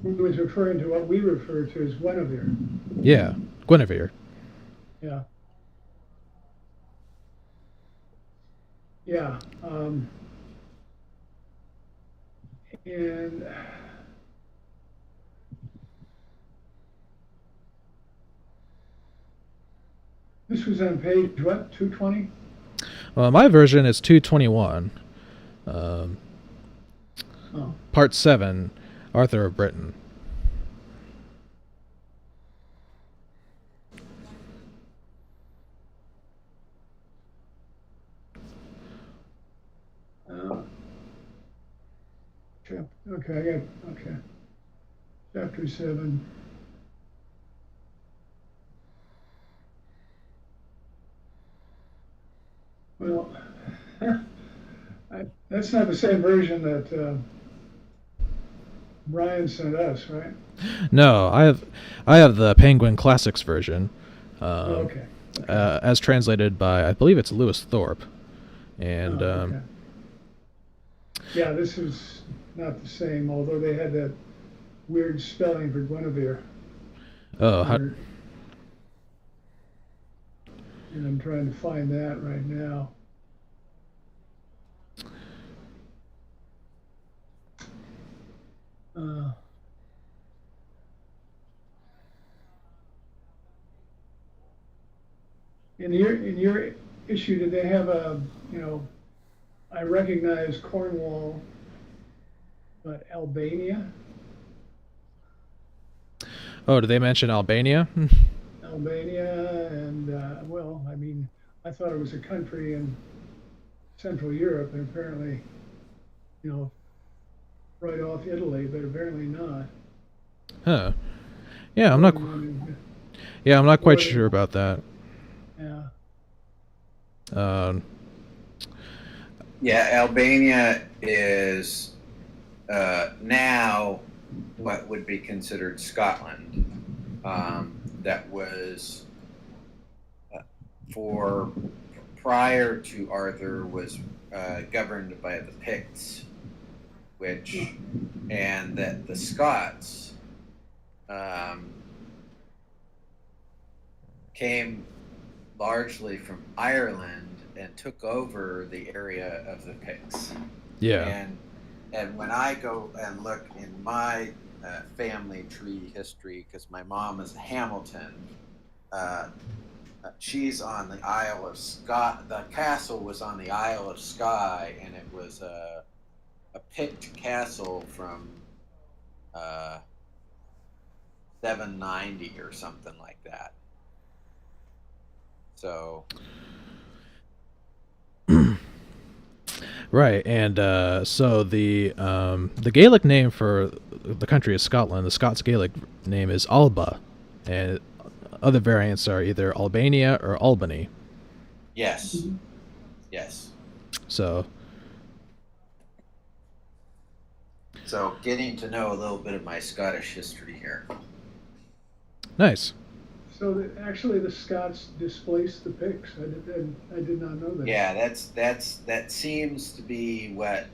he was referring to what we refer to as Guinevere. Yeah, Guinevere. Yeah. Yeah. And this was on page, what, 220? My version is 221. Part 7, Arthur of Britain. Okay. Chapter 7. Well, that's not the same version that Brian sent us, right? No, I have the Penguin Classics version. Okay. As translated by, I believe it's Lewis Thorpe. And okay. Yeah, this is not the same, although they had that weird spelling for Guinevere. And I'm trying to find that right now. in your issue, did they have a, I recognize Cornwall, but Albania? Oh, did they mention Albania? Albania, and well, I mean, I thought it was a country in Central Europe, and apparently, right off Italy, but apparently not. Huh. Yeah, I'm not. Yeah, I'm not quite sure about that. Yeah. Yeah, Albania is now what would be considered Scotland. That was for prior to Arthur was governed by the Picts, and that the Scots came largely from Ireland and took over the area of the Picts. Yeah. And when I go and look in my family tree history, because my mom is a Hamilton, she's on the Isle of Skye. The castle was on the Isle of Skye, and it was a Pict castle from 790 or something like that. So. Right, and so the Gaelic name for the country is Scotland. The Scots Gaelic name is Alba, and other variants are either Albania or Albany. Yes. Yes. So getting to know a little bit of my Scottish history here. nice. So actually, the Scots displaced the Picts. I did not know that. Yeah, that seems to be what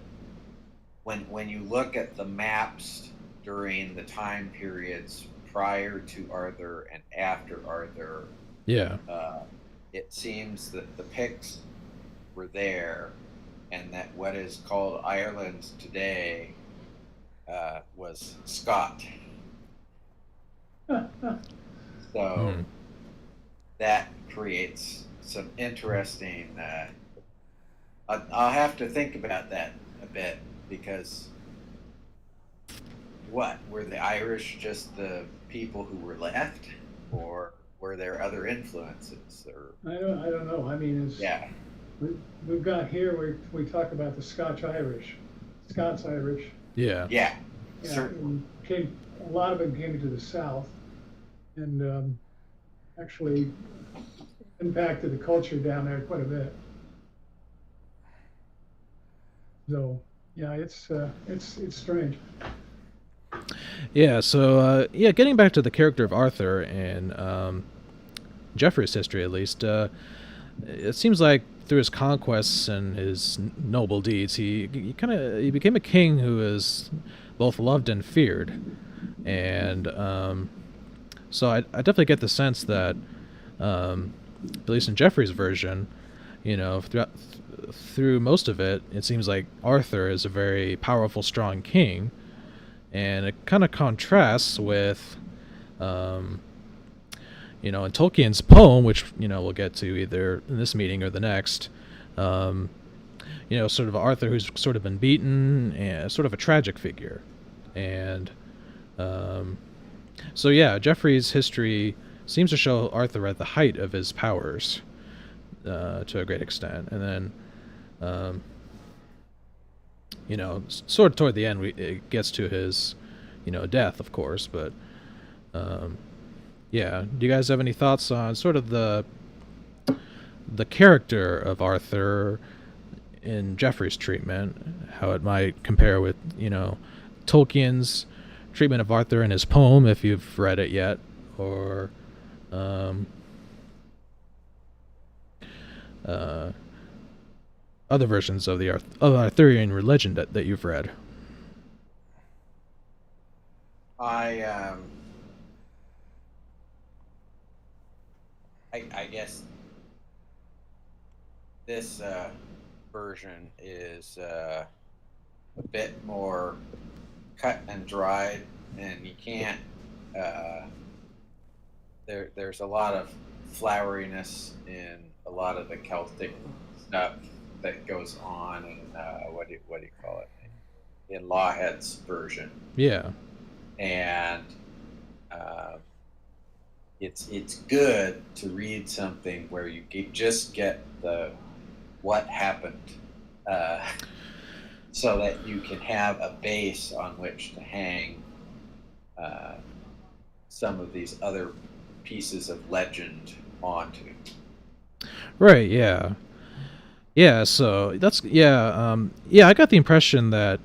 when you look at the maps during the time periods prior to Arthur and after Arthur. Yeah. It seems that the Picts were there, and that what is called Ireland today was Scot. So that creates some interesting. I'll have to think about that a bit, because what were the Irish just the people who were left, or were there other influences? Or I don't know. I mean, yeah, we've got here we talk about the Scots Irish. Yeah. Yeah, Yeah, certainly. a lot of them came to the south, and actually impacted the culture down there quite a bit. So yeah, it's strange. Yeah. So getting back to the character of Arthur and Geoffrey's history, at least, it seems like through his conquests and his noble deeds, he became a king who is both loved and feared, and so I definitely get the sense that, at least in Geoffrey's version, through most of it, it seems like Arthur is a very powerful, strong king, and it kind of contrasts with, in Tolkien's poem, which we'll get to either in this meeting or the next. Sort of Arthur who's sort of been beaten, and sort of a tragic figure, and so yeah, Geoffrey's history seems to show Arthur at the height of his powers, to a great extent, and then sort of toward the end it gets to his death, of course, but yeah. Do you guys have any thoughts on sort of the character of Arthur in Geoffrey's treatment, how it might compare with Tolkien's treatment of Arthur in his poem, if you've read it yet, or other versions of the Arthurian religion that you've read? I guess this version is a bit more cut and dried, and you can't. There's a lot of floweriness in a lot of the Celtic stuff that goes on in what do you call it, in Lawhead's version, Yeah. and it's good to read something where you just get the what happened, so that you can have a base on which to hang some of these other pieces of legend onto. Right. Yeah. Yeah. So that's yeah. I got the impression that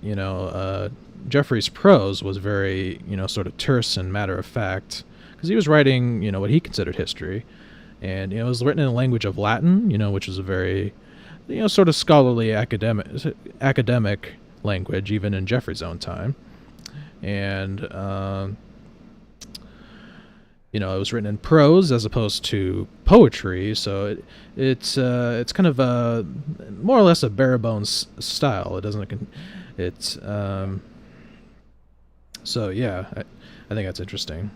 Jeffrey's prose was very sort of terse and matter of fact because he was writing what he considered history, and it was written in the language of Latin, which is a very sort of scholarly academic language even in Jeffrey's own time, and it was written in prose as opposed to poetry, so it's kind of more or less a bare bones style. It doesn't it's so yeah, I think that's interesting.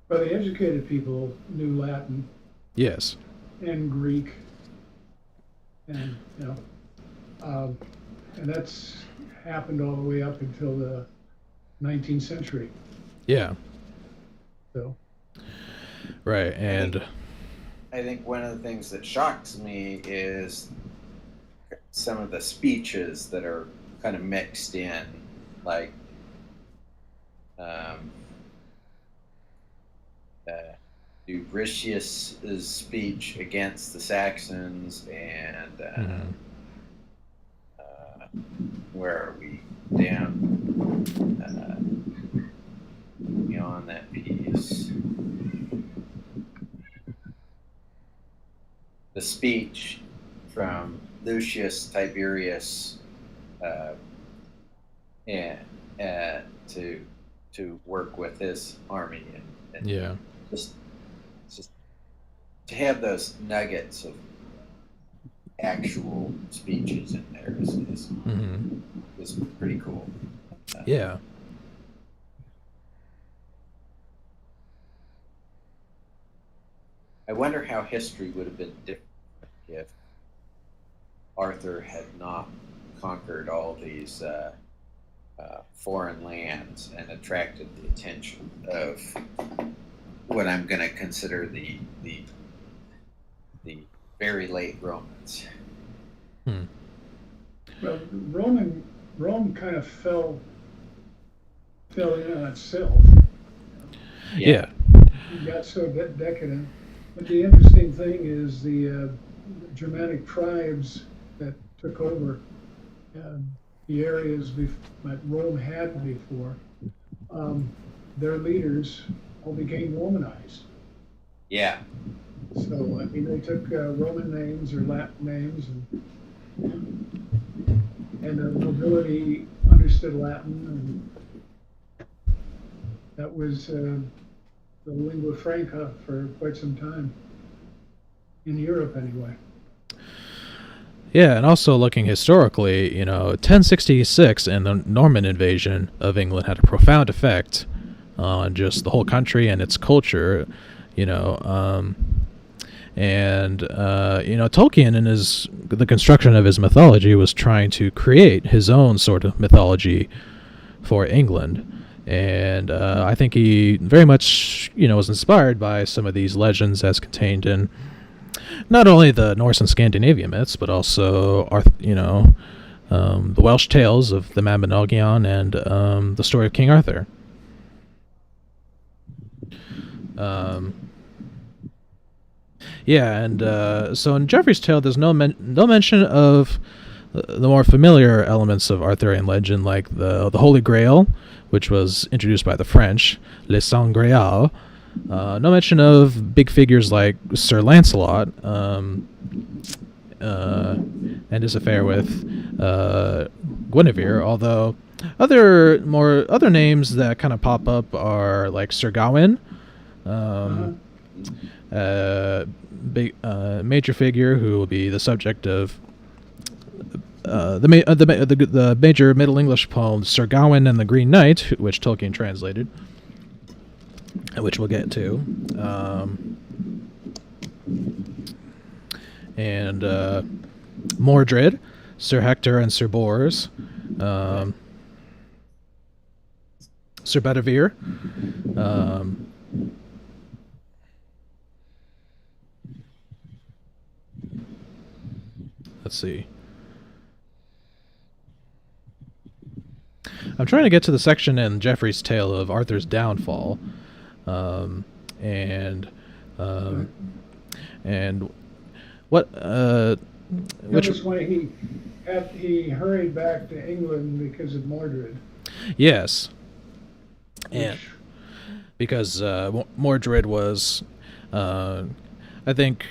But the educated people knew Latin Yes. and Greek, and and that's happened all the way up until the 19th century. Yeah. So Right. And I think one of the things that shocks me is some of the speeches that are kind of mixed in, like Dubricius's speech against the Saxons, and where are we down beyond that piece? The speech from Lucius Tiberius to work with his army, and yeah. just to have those nuggets of actual speeches in there is pretty cool. Yeah. I wonder how history would have been different if Arthur had not conquered all these foreign lands and attracted the attention of what I'm going to consider the very late Romans. well, Rome kind of fell in on itself. Yeah. It got so decadent. But the interesting thing is the Germanic tribes that took over the areas that Rome had before, their leaders all became Romanized. Yeah. So, I mean, they took Roman names or Latin names, and the nobility understood Latin, and that was the lingua franca for quite some time, in Europe anyway. Yeah, and also looking historically, 1066 and the Norman invasion of England had a profound effect on just the whole country and its culture, Tolkien in the construction of his mythology was trying to create his own sort of mythology for England. And I think he very much, was inspired by some of these legends as contained in not only the Norse and Scandinavian myths, but also, the Welsh tales of the Mabinogion and the story of King Arthur. Yeah, and so in Geoffrey's tale, there's no mention of the more familiar elements of Arthurian legend, like the Holy Grail, which was introduced by the French, Le Saint Graal. No mention of big figures like Sir Lancelot and his affair with Guinevere, although other names that kind of pop up are like Sir Gawain, major figure who will be the subject of the major Middle English poem Sir Gawain and the Green Knight, which Tolkien translated. which we'll get to. And Mordred, Sir Hector and Sir Bors, Sir Bedivere, let's see. I'm trying to get to the section in Geoffrey's tale of Arthur's downfall, and what which was when he hurried back to England because of Mordred. yes, and because Mordred was, I think,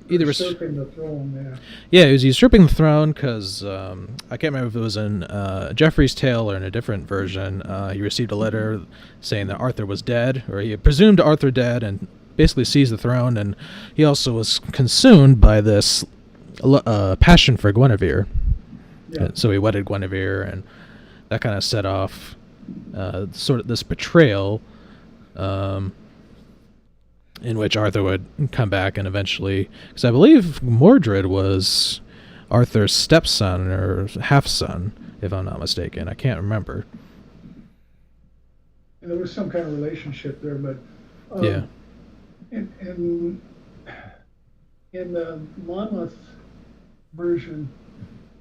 either usurping the throne. Yeah, he was usurping the throne because I can't remember if it was in Geoffrey's tale or in a different version. He received a letter saying that Arthur was dead, or he presumed Arthur dead, and basically seized the throne. And he also was consumed by this passion for Guinevere. Yeah. So he wedded Guinevere, and that kind of set off sort of this betrayal, in which Arthur would come back and eventually, because I believe Mordred was Arthur's stepson or half-son, if I'm not mistaken. I can't remember. And there was some kind of relationship there, but Yeah. In the Monmouth version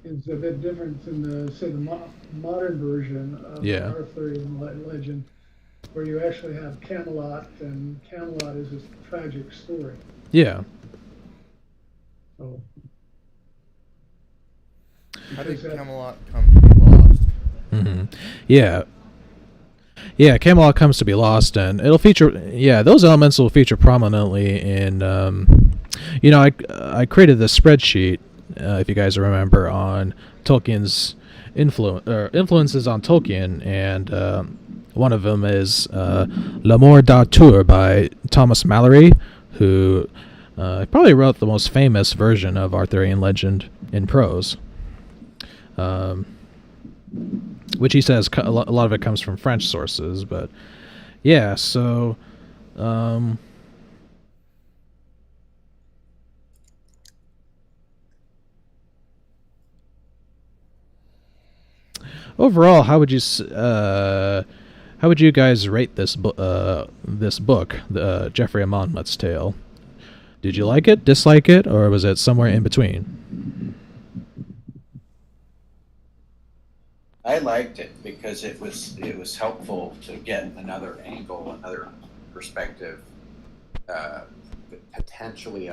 is a bit different than the modern version of Yeah. Arthurian legend, where you actually have Camelot, and Camelot is a tragic story. Yeah. So, How did that- Camelot come to be lost? hmm Yeah. Yeah, Camelot comes to be lost, and it'll feature. Yeah, those elements will feature prominently in. I created this spreadsheet, if you guys remember, on Tolkien's influences on Tolkien, and one of them is L'amour d'Arthur by Thomas Malory, who probably wrote the most famous version of Arthurian legend in prose. Which he says a lot of it comes from French sources, but yeah, so overall, how would you guys rate this book, the Geoffrey of Monmouth's Tale? Did you like it, dislike it, or was it somewhere in between? I liked it because it was helpful to get another angle, another perspective, potentially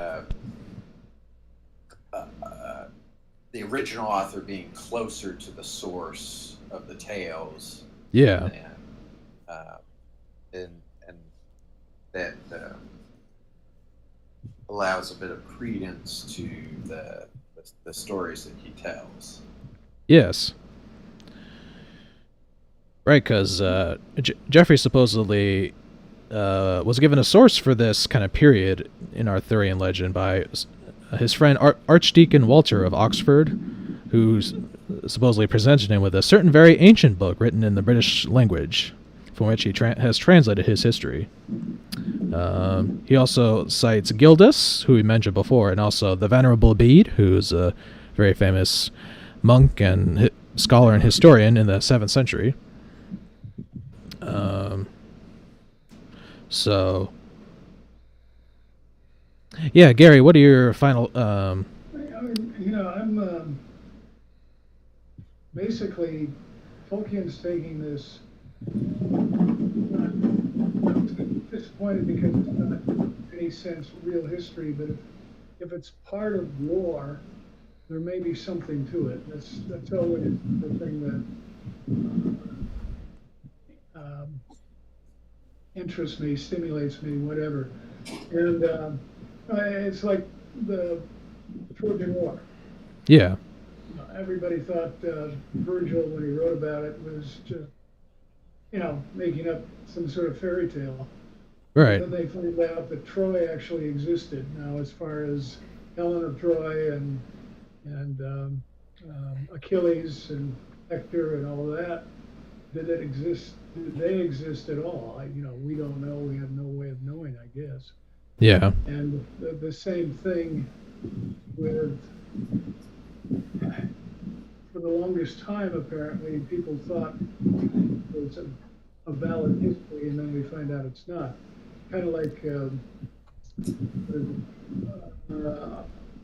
the original author being closer to the source of the tales. Yeah. And that allows a bit of credence to the stories that he tells. Yes. Right, because Geoffrey supposedly was given a source for this kind of period in Arthurian legend by his friend Archdeacon Walter of Oxford, who supposedly presented him with a certain very ancient book written in the British language, from which he has translated his history. He also cites Gildas, who we mentioned before, and also the Venerable Bede, who's a very famous monk and scholar and historian in the 7th century. So, yeah, Gary, what are your final? I'm basically Tolkien's taking this. I'm disappointed because it's not in any sense real history, but if it's part of lore, there may be something to it. That's always the thing that interests me, stimulates me, whatever. And it's like the Trojan War. Yeah. Everybody thought Virgil, when he wrote about it, was just, making up some sort of fairy tale. Right. Then they found out that Troy actually existed. Now, as far as Helen of Troy and Achilles and Hector and all of that, did it exist? Did they exist at all? We don't know. We have no way of knowing, I guess. Yeah. And the same thing with, for the longest time, apparently, people thought it was a valid history, and then we find out it's not. Kind of like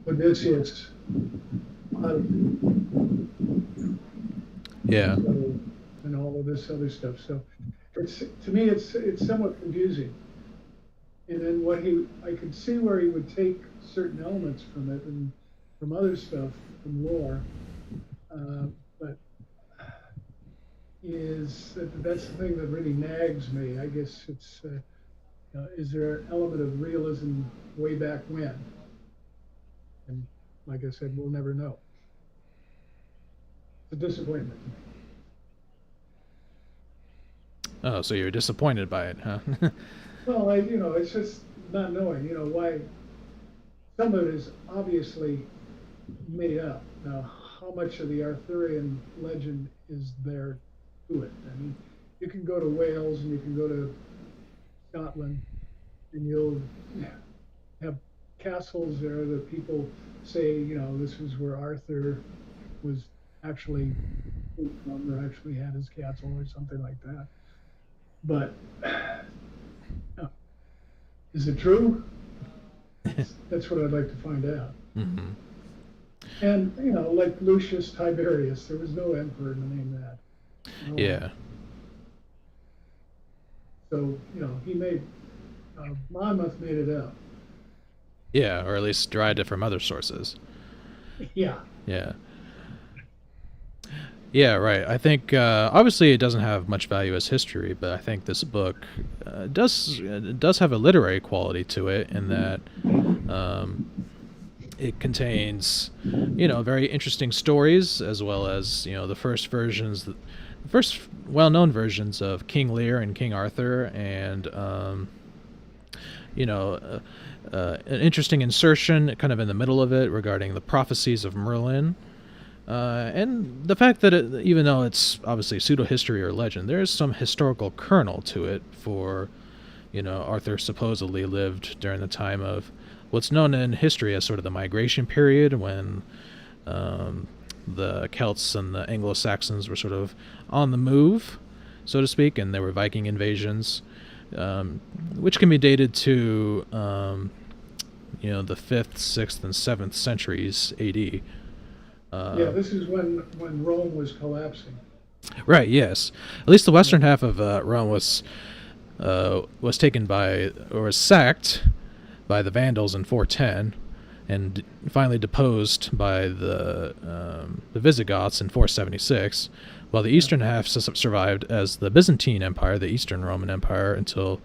Odysseus. Yeah. And all of this other stuff. So to me, it's somewhat confusing. And then I could see where he would take certain elements from it and from other stuff, from lore, but that's the thing that really nags me. I guess it's, is there an element of realism way back when? And like I said, we'll never know. It's a disappointment. Oh, so you're disappointed by it, huh? Well, it's just not knowing, why some of it is obviously made up. Now, how much of the Arthurian legend is there to it? I mean, you can go to Wales and you can go to Scotland, and you'll have castles there that people say, this was where Arthur was actually from, or actually had his castle, or something like that. But is it true? That's what I'd like to find out. Mm-hmm. And, like Lucius Tiberius, there was no emperor to name that. No. Yeah. So, he Monmouth made it up. Yeah, or at least derived it from other sources. Yeah. Yeah. Yeah, right. I think obviously it doesn't have much value as history, but I think this book does have a literary quality to it in that it contains, very interesting stories, as well as the first well-known versions of King Lear and King Arthur, and an interesting insertion kind of in the middle of it regarding the prophecies of Merlin. And the fact that even though it's obviously pseudo-history or legend, there is some historical kernel to it for, Arthur supposedly lived during the time of what's known in history as sort of the migration period, when the Celts and the Anglo-Saxons were sort of on the move, so to speak, and there were Viking invasions, which can be dated to, the 5th, 6th, and 7th centuries A.D., yeah, this is when Rome was collapsing. Right. Yes. At least the western half of Rome was taken by, or was sacked by the Vandals in 410, and finally deposed by the Visigoths in 476. While the eastern half survived as the Byzantine Empire, the Eastern Roman Empire, until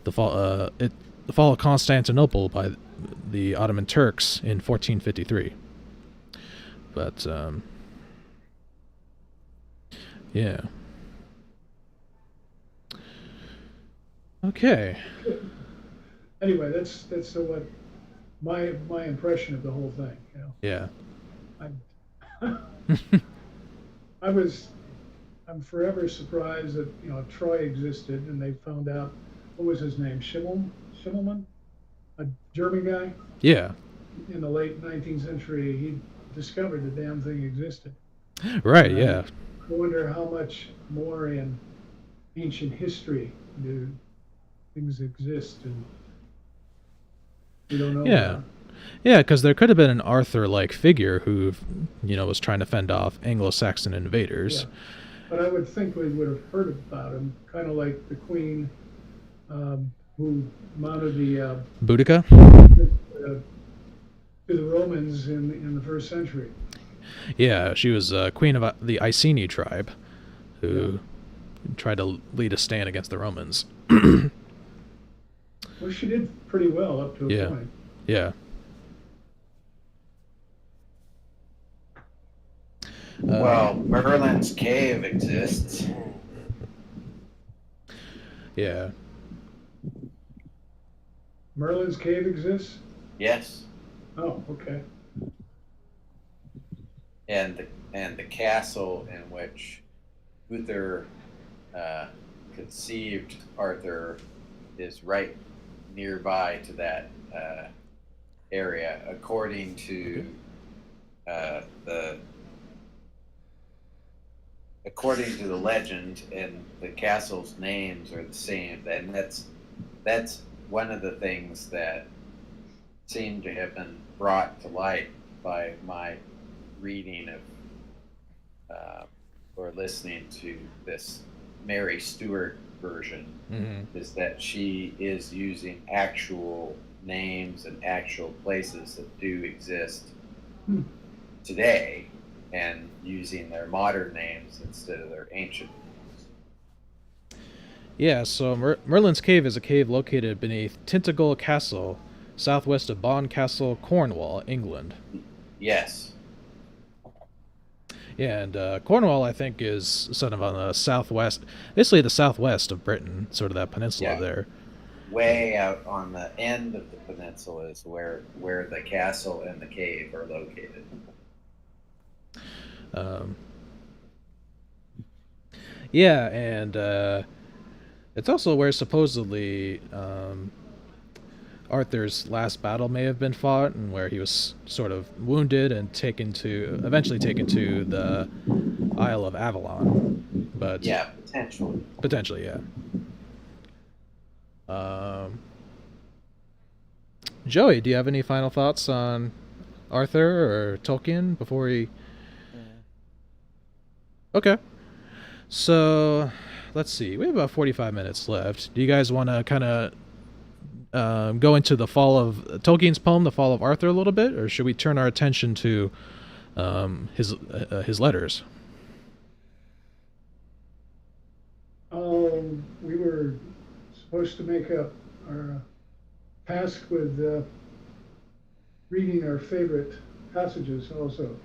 the fall of Constantinople by the Ottoman Turks in 1453. But yeah. Okay. Anyway, that's what my impression of the whole thing. Yeah. I'm forever surprised that Troy existed, and they found out, what was his name, Schimmelmann, a German guy. Yeah. In the late 19th century, he discovered the damn thing existed. Right. Yeah. I wonder how much more in ancient history do things exist, and we don't know. Yeah. Yeah, because there could have been an Arthur-like figure who, was trying to fend off Anglo-Saxon invaders. Yeah. But I would think we would have heard about him, kind of like the Queen, who mounted the Boudica? to the Romans in the 1st century. Yeah, she was queen of the Iceni tribe, who tried to lead a stand against the Romans. Well, she did pretty well up to a point. Yeah. Well, Merlin's cave exists. Yeah. Merlin's cave exists? Yes, Oh, okay. and the castle in which Uther conceived Arthur is right nearby to that area, according to the legend, and the castle's names are the same. And that's one of the things that seem to have been brought to light by my reading of or listening to this Mary Stuart version, is that she is using actual names and actual places that do exist today, and using their modern names instead of their ancient names. Yeah, so Merlin's Cave is a cave located beneath Tintagel Castle, southwest of Bonncastle, Cornwall, England. Yes. Yeah, and Cornwall, I think, is sort of on the southwest, basically the southwest of Britain, sort of that peninsula there. Way out on the end of the peninsula is where the castle and the cave are located. Yeah, and it's also where supposedly Arthur's last battle may have been fought, and where he was sort of wounded and eventually taken to the Isle of Avalon. But yeah, potentially, yeah. Joey, do you have any final thoughts on Arthur or Tolkien before we? Okay. So, let's see. We have about 45 minutes left. Do you guys want to kind of go into the fall of Tolkien's poem, The Fall of Arthur, a little bit, or should we turn our attention to his letters? We were supposed to make up our task with reading our favorite passages also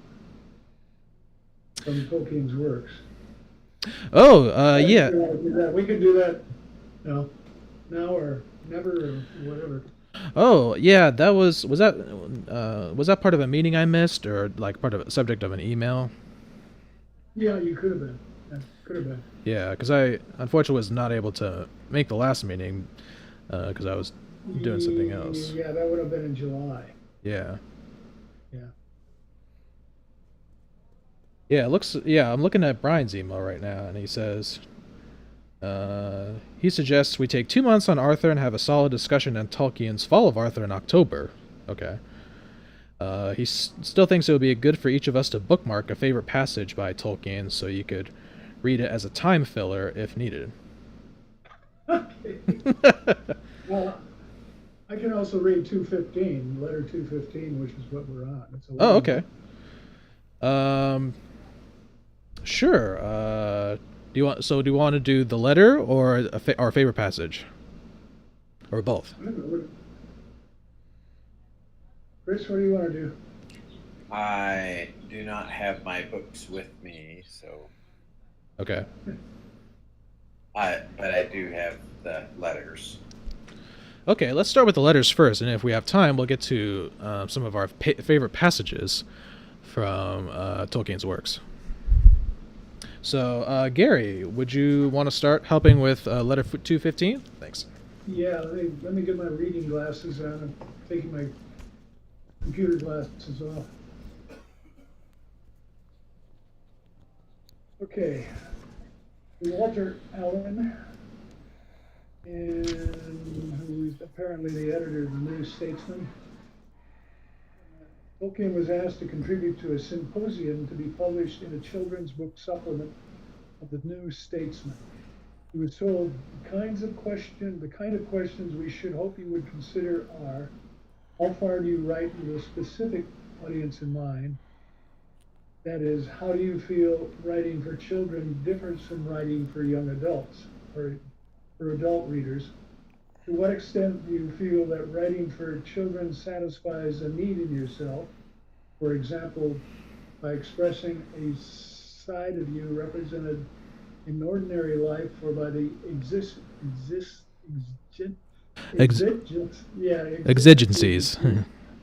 from Tolkien's works. Oh, yeah. We could do that now or never or whatever. Oh, yeah, was that part of a meeting I missed, or like part of a subject of an email? Yeah, you could have been. Yeah, could have been. Yeah, because I unfortunately was not able to make the last meeting because I was doing something else. Yeah, that would have been in July. Yeah. Yeah. Yeah, I'm looking at Brian's email right now, and he says he suggests we take 2 months on Arthur and have a solid discussion on Tolkien's Fall of Arthur in October. Okay. He still thinks it would be good for each of us to bookmark a favorite passage by Tolkien so you could read it as a time filler if needed. Okay. Well, I can also read 215, letter 215, which is what we're on. Oh, okay. Sure. Do you want to do the letter or our favorite passage, or both? I don't know. Chris, what do you want to do? I do not have my books with me, so. Okay. But I do have the letters. Okay, let's start with the letters first, and if we have time, we'll get to some of our favorite passages from Tolkien's works. So, Gary, would you want to start helping with letter 215? Thanks. Yeah, let me get my reading glasses on. I'm taking my computer glasses off. Okay. Walter Allen, and who's apparently the editor of the New Statesman. Tolkien was asked to contribute to a symposium to be published in a children's book supplement of the New Statesman. He was told the kind of questions we should hope you would consider are: how far do you write with a specific audience in mind? That is, how do you feel writing for children differs from writing for young adults or for adult readers? To what extent do you feel that writing for children satisfies a need in yourself? For example, by expressing a side of you represented in ordinary life, or by the exigencies.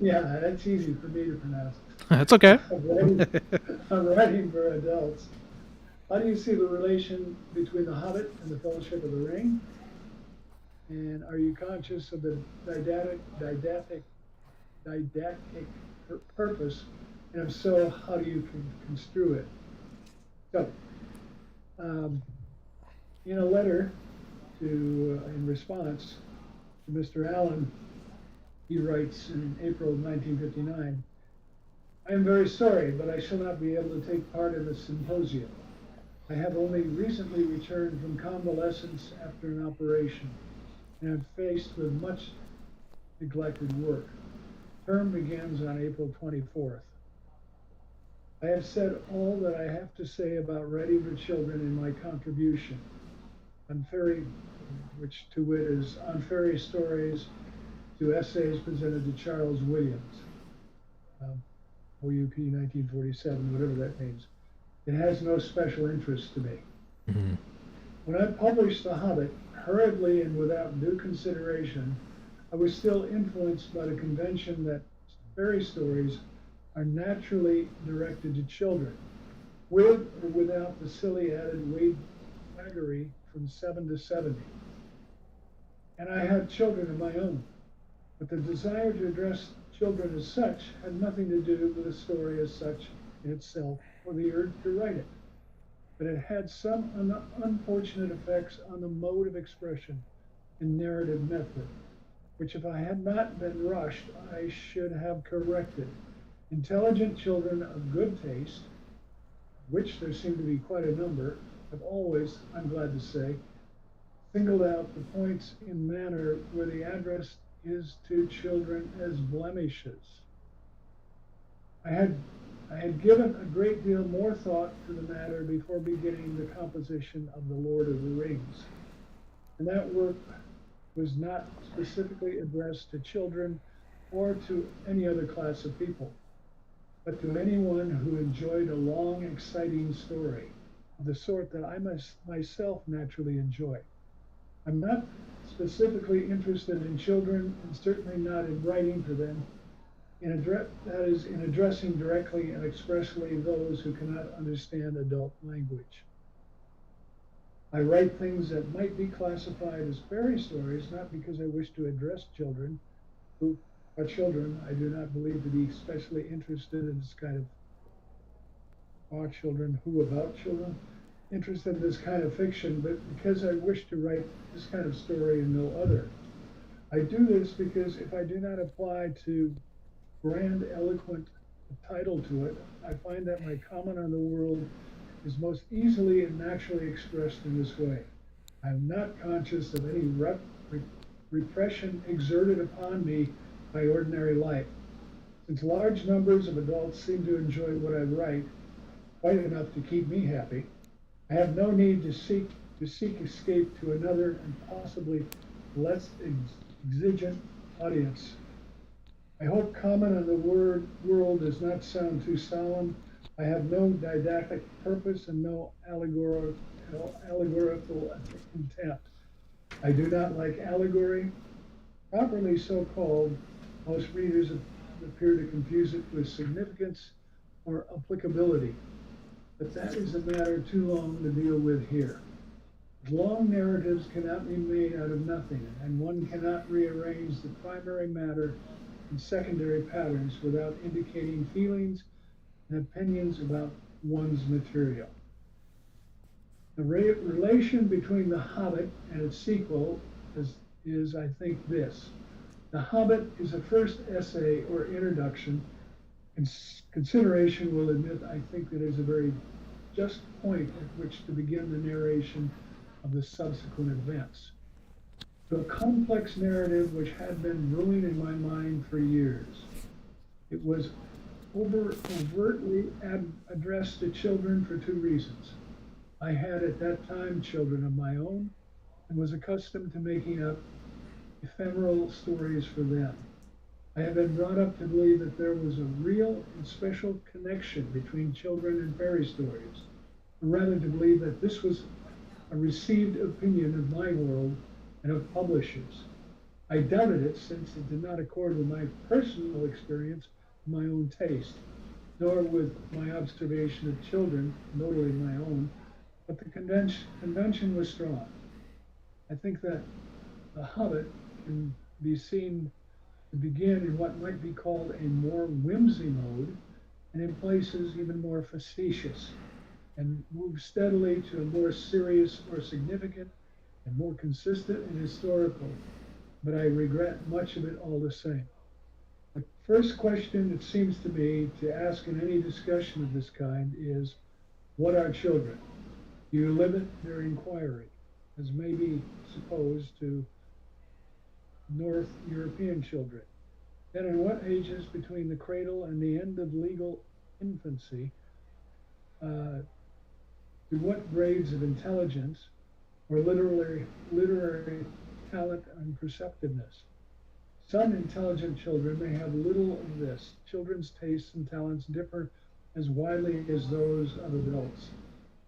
Yeah, that's easy for me to pronounce. That's okay. I'm writing for adults. How do you see the relation between the Hobbit and the Fellowship of the Ring? And are you conscious of the didactic purpose? And if so, how do you construe it? So, um, in a letter in response to Mr. Allen, he writes in April of 1959, I am very sorry, but I shall not be able to take part in the symposium. I have only recently returned from convalescence after an operation, and am faced with much neglected work. Term begins on April 24th. I have said all that I have to say about Ready for Children in my contribution on fairy, which to wit is on fairy stories to essays presented to Charles Williams, OUP 1947, whatever that means. It has no special interest to me. Mm-hmm. When I published The Hobbit, hurriedly and without due consideration, I was still influenced by the convention that fairy stories are naturally directed to children, with or without the silly added waggery from 7 to 70. And I had children of my own, but the desire to address children as such had nothing to do with the story as such in itself or the urge to write it. But it had some unfortunate effects on the mode of expression and narrative method, which if I had not been rushed, I should have corrected. Intelligent children of good taste, which there seem to be quite a number, have always, I'm glad to say, singled out the points in manner where the address is to children as blemishes. I had given a great deal more thought to the matter before beginning the composition of The Lord of the Rings. And that work was not specifically addressed to children or to any other class of people, but to anyone who enjoyed a long, exciting story of the sort that I myself naturally enjoy. I'm not specifically interested in children, and certainly not in writing for them, in addressing directly and expressly those who cannot understand adult language. I write things that might be classified as fairy stories, not because I wish to address children who are children. I do not believe to be especially interested in this kind of about children, interested in this kind of fiction, but because I wish to write this kind of story and no other. I do this because if I do not apply to grand, eloquent title to it, I find that my comment on the world is most easily and naturally expressed in this way. I am not conscious of any repression exerted upon me by ordinary life. Since large numbers of adults seem to enjoy what I write, quite enough to keep me happy, I have no need to seek escape to another and possibly less exigent audience. I hope comment on the world does not sound too solemn. I have no didactic purpose and no allegorical intent. I do not like allegory. Properly so called, most readers appear to confuse it with significance or applicability. But that is a matter too long to deal with here. Long narratives cannot be made out of nothing, and one cannot rearrange the primary matter and secondary patterns without indicating feelings and opinions about one's material. The relation between The Hobbit and its sequel is, I think, this. The Hobbit is a first essay or introduction, and consideration will admit, I think, that is a very just point at which to begin the narration of the subsequent events. To a complex narrative which had been brewing in my mind for years. It was overtly addressed to children for two reasons. I had at that time children of my own and was accustomed to making up ephemeral stories for them. I have been brought up to believe that there was a real and special connection between children and fairy stories, or rather to believe that this was a received opinion of my world and of publishers. I doubted it since it did not accord with my personal experience, my own taste, nor with my observation of children, notably my own, but the convention was strong. I think that The Hobbit can be seen to begin in what might be called a more whimsy mode, and in places even more facetious, and move steadily to a more serious or significant and more consistent and historical, but I regret much of it all the same. The first question it seems to me to ask in any discussion of this kind is, what are children? Do you limit their inquiry, as may be supposed to North European children? Then in what ages between the cradle and the end of legal infancy, to what grades of intelligence or literary talent and perceptiveness? Some intelligent children may have little of this. Children's tastes and talents differ as widely as those of adults.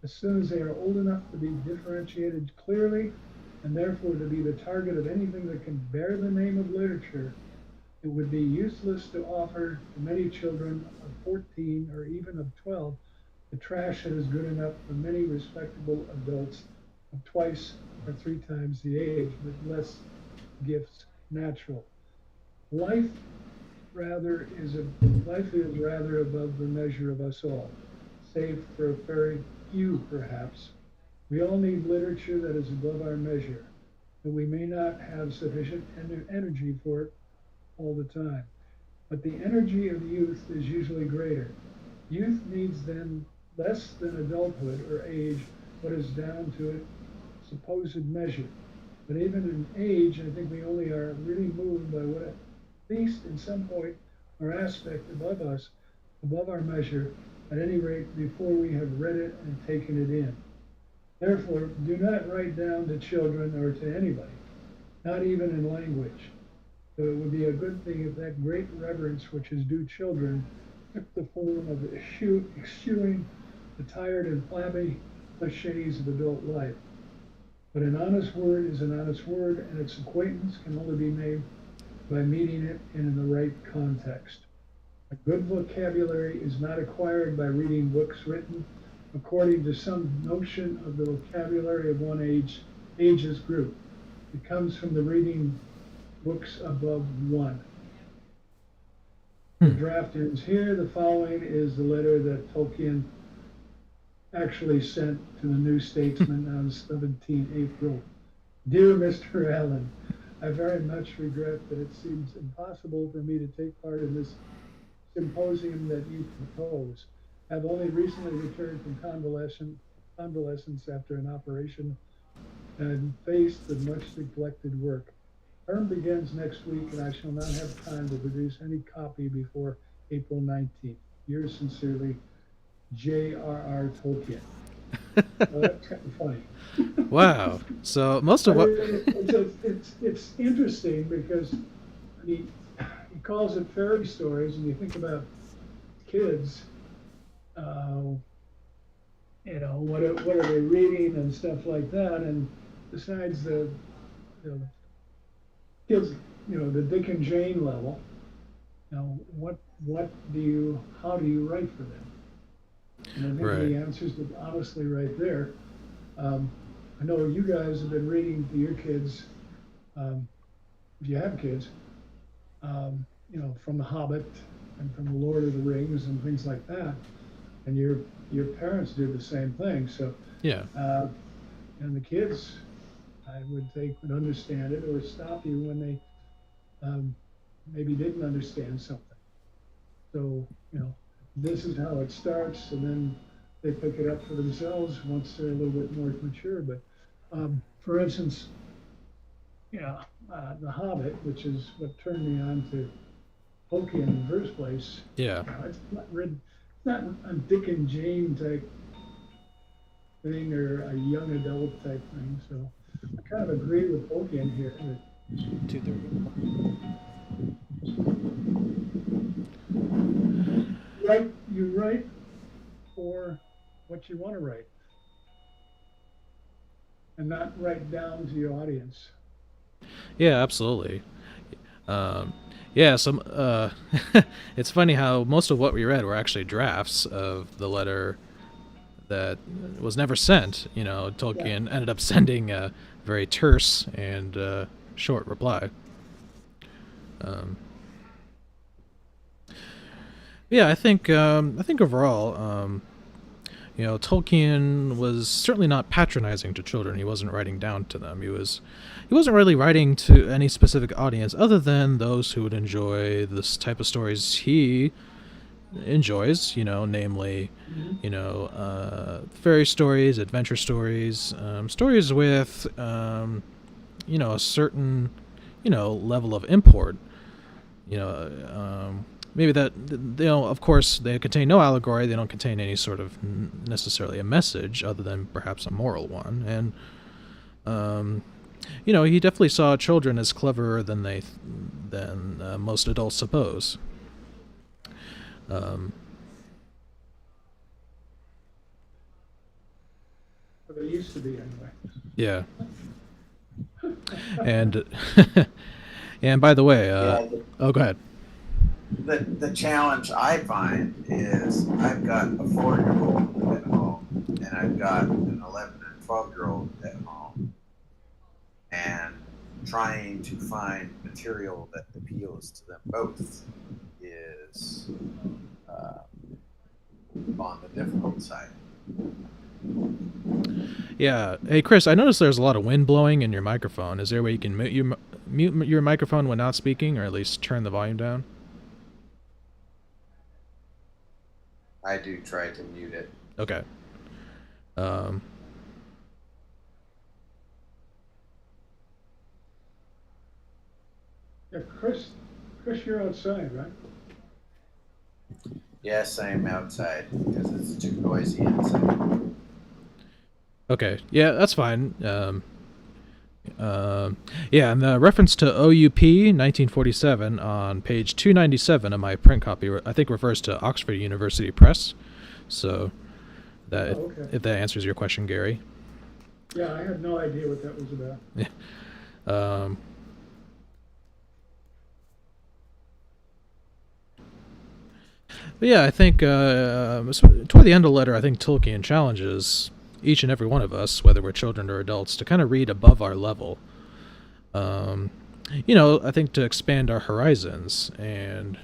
As soon as they are old enough to be differentiated clearly, and therefore to be the target of anything that can bear the name of literature, it would be useless to offer to many children of 14 or even of 12 the trash that is good enough for many respectable adults of twice or three times the age, with less gifts natural. Life Life is rather above the measure of us all, save for a very few perhaps. We all need literature that is above our measure, but we may not have sufficient energy for it all the time. But the energy of youth is usually greater. Youth needs then less than adulthood or age, what is down to its supposed measure. But even in age, I think we only are really moved by what, at least in some point or aspect above us, above our measure, at any rate before we have read it and taken it in. Therefore, do not write down to children or to anybody, not even in language. So it would be a good thing if that great reverence which is due children took the form of eschewing the tired and flabby cliches of adult life. But an honest word is an honest word, and its acquaintance can only be made by meeting it in the right context. A good vocabulary is not acquired by reading books written according to some notion of the vocabulary of one age's group. It comes from the reading books above one. The draft ends here. The following is the letter that Tolkien actually sent to the New Statesman on 17 April. Dear Mr. Allen, I very much regret that it seems impossible for me to take part in this symposium that you propose. I've only recently returned from convalescence after an operation and faced with much neglected work. Term begins next week, and I shall not have time to produce any copy before April 19th. Yours sincerely, j.r.r. Tolkien. Well, that's kind of funny. Wow. So most of what It's interesting because he calls it fairy stories, and you think about kids, what are they reading and stuff like that, and besides the kids, the Dick and Jane level, how do you write for them? And I think Right. the answers are honestly right there. I know you guys have been reading to your kids, if you have kids, from The Hobbit and from The Lord of the Rings and things like that. And your parents did the same thing. So, yeah. and the kids, I would think, would understand it or stop you when they maybe didn't understand something. So, this is how it starts, and then they pick it up for themselves once they're a little bit more mature. But for instance, The Hobbit, which is what turned me on to Tolkien in the first place. Yeah. It's not a Dick and Jane type thing or a young adult type thing. So I kind of agree with Tolkien here. 2:30. You write for what you want to write, and not write down to your audience. Yeah, absolutely. So it's funny how most of what we read were actually drafts of the letter that was never sent. Tolkien ended up sending a very terse and short reply. Yeah, I think overall, Tolkien was certainly not patronizing to children. He wasn't writing down to them. He wasn't really writing to any specific audience other than those who would enjoy this type of stories he enjoys, namely, fairy stories, adventure stories, stories with, a certain, level of import. Maybe that, of course, they contain no allegory. They don't contain any sort of necessarily a message other than perhaps a moral one. And, he definitely saw children as cleverer than most adults suppose. But it used to be anyway. Yeah. And and by the way, oh, go ahead. The challenge I find is I've got a 4-year-old at home, and I've got an 11 and 12-year-old at home, and trying to find material that appeals to them both is on the difficult side. Yeah. Hey, Chris, I noticed there's a lot of wind blowing in your microphone. Is there a way you can mute your microphone when not speaking, or at least turn the volume down? I do try to mute it. Okay. Yeah, Chris, you're outside, right? Yes, I am outside because it's too noisy inside. Okay. Yeah, that's fine. Yeah, and the reference to OUP 1947 on page 297 of my print copy, I think, refers to Oxford University Press. So, if that answers your question, Gary. Yeah, I had no idea what that was about. Yeah. But yeah, I think toward the end of the letter, I think Tolkien challenges each and every one of us, whether we're children or adults, to kind of read above our level. I think to expand our horizons. And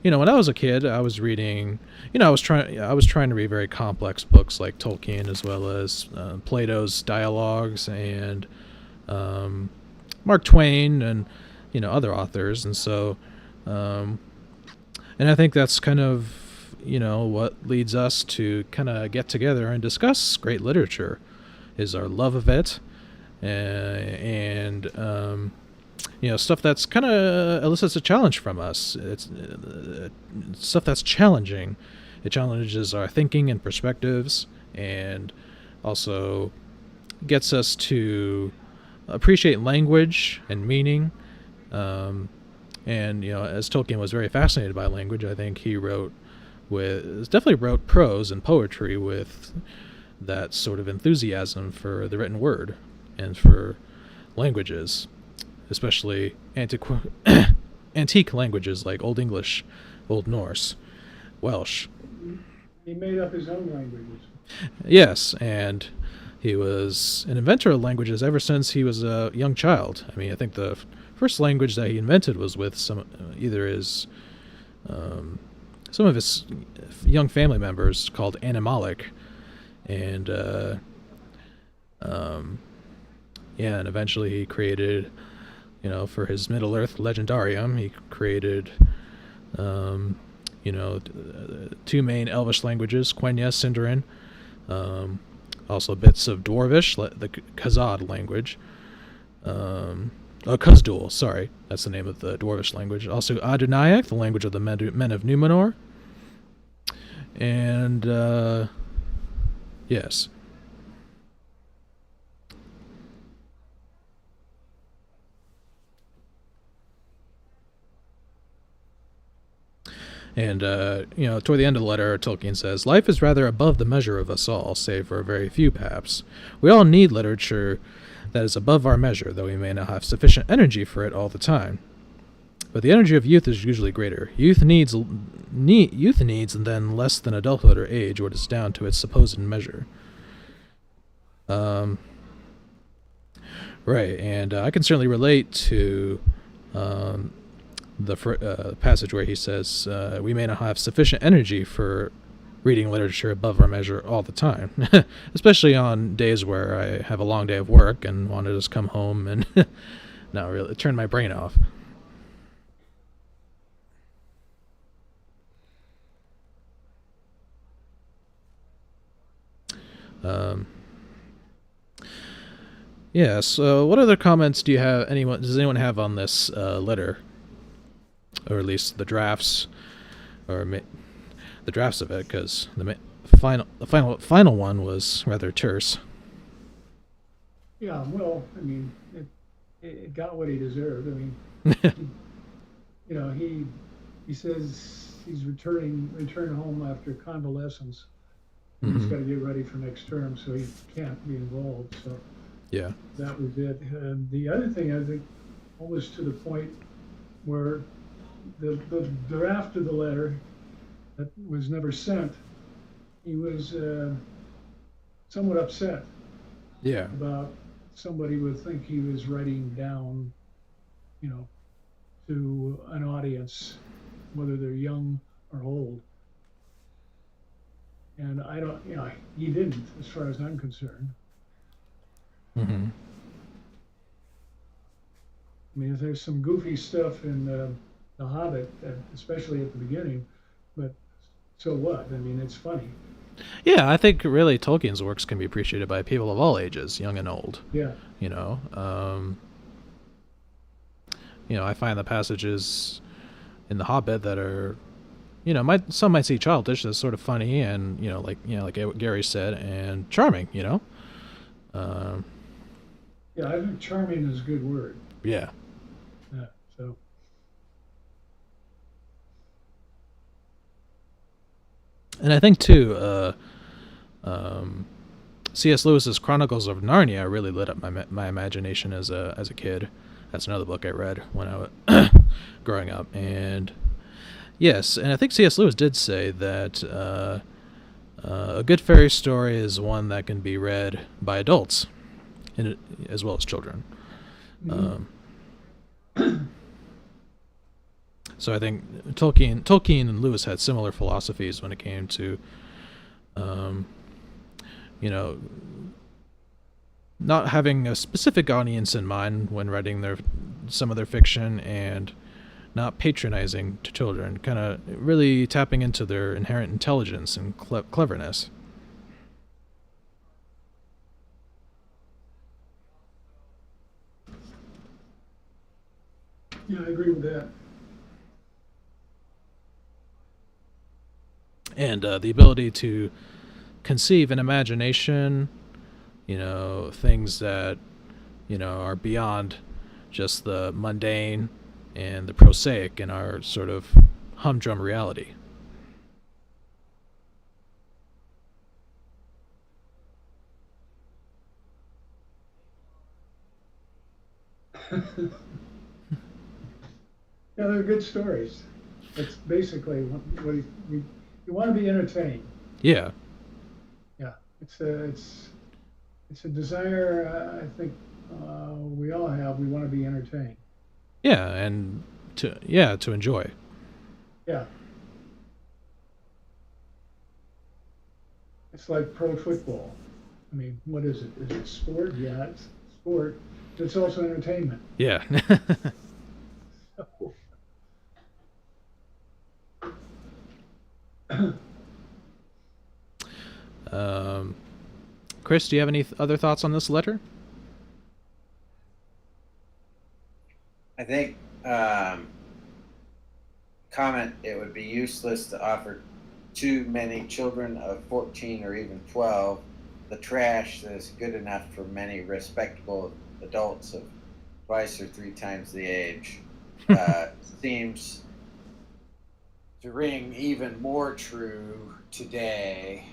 when I was a kid, I was reading. I was trying to read very complex books like Tolkien, as well as Plato's dialogues and Mark Twain and other authors. And so, and I think that's kind of what leads us to kind of get together and discuss great literature, is our love of it, and stuff that's kind of elicits a challenge from us. It's stuff that's challenging. It challenges our thinking and perspectives, and also gets us to appreciate language and meaning. And as Tolkien was very fascinated by language, I think he definitely wrote prose and poetry with that sort of enthusiasm for the written word and for languages, especially antique languages like Old English, Old Norse, Welsh. He made up his own languages. Yes, and he was an inventor of languages ever since he was a young child. I mean, I think the first language that he invented was with some of his young family members, called Animalic, and and eventually he created, for his Middle Earth Legendarium, he created, two main Elvish languages, Quenya, Sindarin, also bits of Dwarvish, the Khazad language. Khuzdul, sorry, that's the name of the Dwarvish language. Also Adunaic, the language of the men of Numenor. And, yes. And, toward the end of the letter, Tolkien says, "Life is rather above the measure of us all, save for a very few, perhaps. We all need literature that is above our measure, though we may not have sufficient energy for it all the time." But the energy of youth is usually greater. Youth needs then less than adulthood or age, or it is down to its supposed measure. Right, and I can certainly relate to the passage where he says, we may not have sufficient energy for reading literature above our measure all the time, especially on days where I have a long day of work and want to just come home and not really turn my brain off. Yeah, so what other comments does anyone have on this letter? Or at least the drafts, the drafts of it, because the final one was rather terse. Yeah, well, I mean, it got what he deserved. I mean, he says he's return home after convalescence. He's got to get ready for next term, so he can't be involved. So Yeah. that was it. The other thing, I think, almost to the point where the draft of the letter that was never sent, he was somewhat upset Yeah. about somebody would think he was writing down, to an audience, whether they're young or old. And I don't, he didn't, as far as I'm concerned. Mm-hmm. I mean, there's some goofy stuff in The Hobbit, especially at the beginning, but so what? I mean, it's funny. Yeah, I think really Tolkien's works can be appreciated by people of all ages, young and old. Yeah. I find the passages in The Hobbit that are, some might see childish as sort of funny and, like what Gary said, and charming, Yeah, I think charming is a good word. Yeah. Yeah, so. And I think too, C.S. Lewis's Chronicles of Narnia really lit up my imagination as a kid. That's another book I read when I was growing up, and yes, and I think C.S. Lewis did say that a good fairy story is one that can be read by adults, as well as children. Mm-hmm. So I think Tolkien and Lewis had similar philosophies when it came to, not having a specific audience in mind when writing some of their fiction, and not patronizing to children, kind of really tapping into their inherent intelligence and cleverness. Yeah, I agree with that. And the ability to conceive an imagination, things that, are beyond just the mundane and the prosaic in our sort of humdrum reality. Yeah, they're good stories. That's basically what you want to be entertained. Yeah. Yeah, it's a desire I think we all have. We want to be entertained. Yeah, and to enjoy. Yeah. It's like pro football. I mean, what is it? Is it sport? Yeah, it's sport. But it's also entertainment. Yeah. Chris, do you have any other thoughts on this letter? I think comment it would be useless to offer too many children of 14 or even 12 the trash that is good enough for many respectable adults of twice or three times the age. Seems to ring even more true today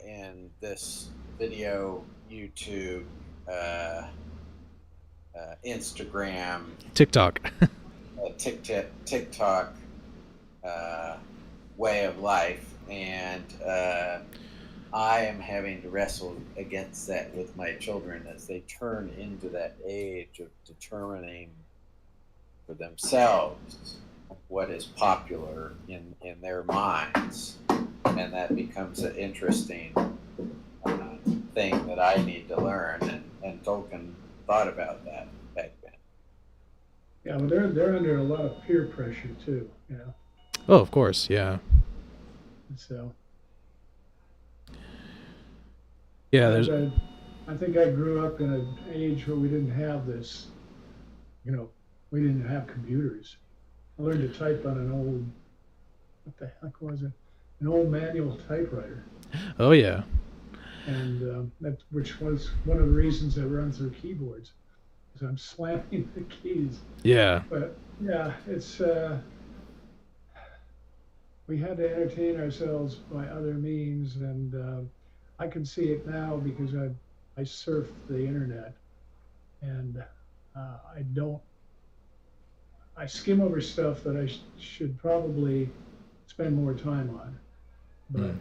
in this video, YouTube, Instagram, TikTok. a TikTok way of life, and I am having to wrestle against that with my children as they turn into that age of determining for themselves what is popular in their minds. And that becomes an interesting thing that I need to learn. And Tolkien thought about that back then. Yeah, but they're under a lot of peer pressure too, you know. Oh, of course, yeah. So Yeah, there's. I think I grew up in an age where we didn't have this, you know, we didn't have computers. I learned to type on an old, what the heck was it? An old manual typewriter. Oh, yeah. And which was one of the reasons I run through keyboards, because I'm slamming the keys. Yeah. But yeah, it's we had to entertain ourselves by other means, and I can see it now because I surf the internet, and I don't. I skim over stuff that I should probably spend more time on, but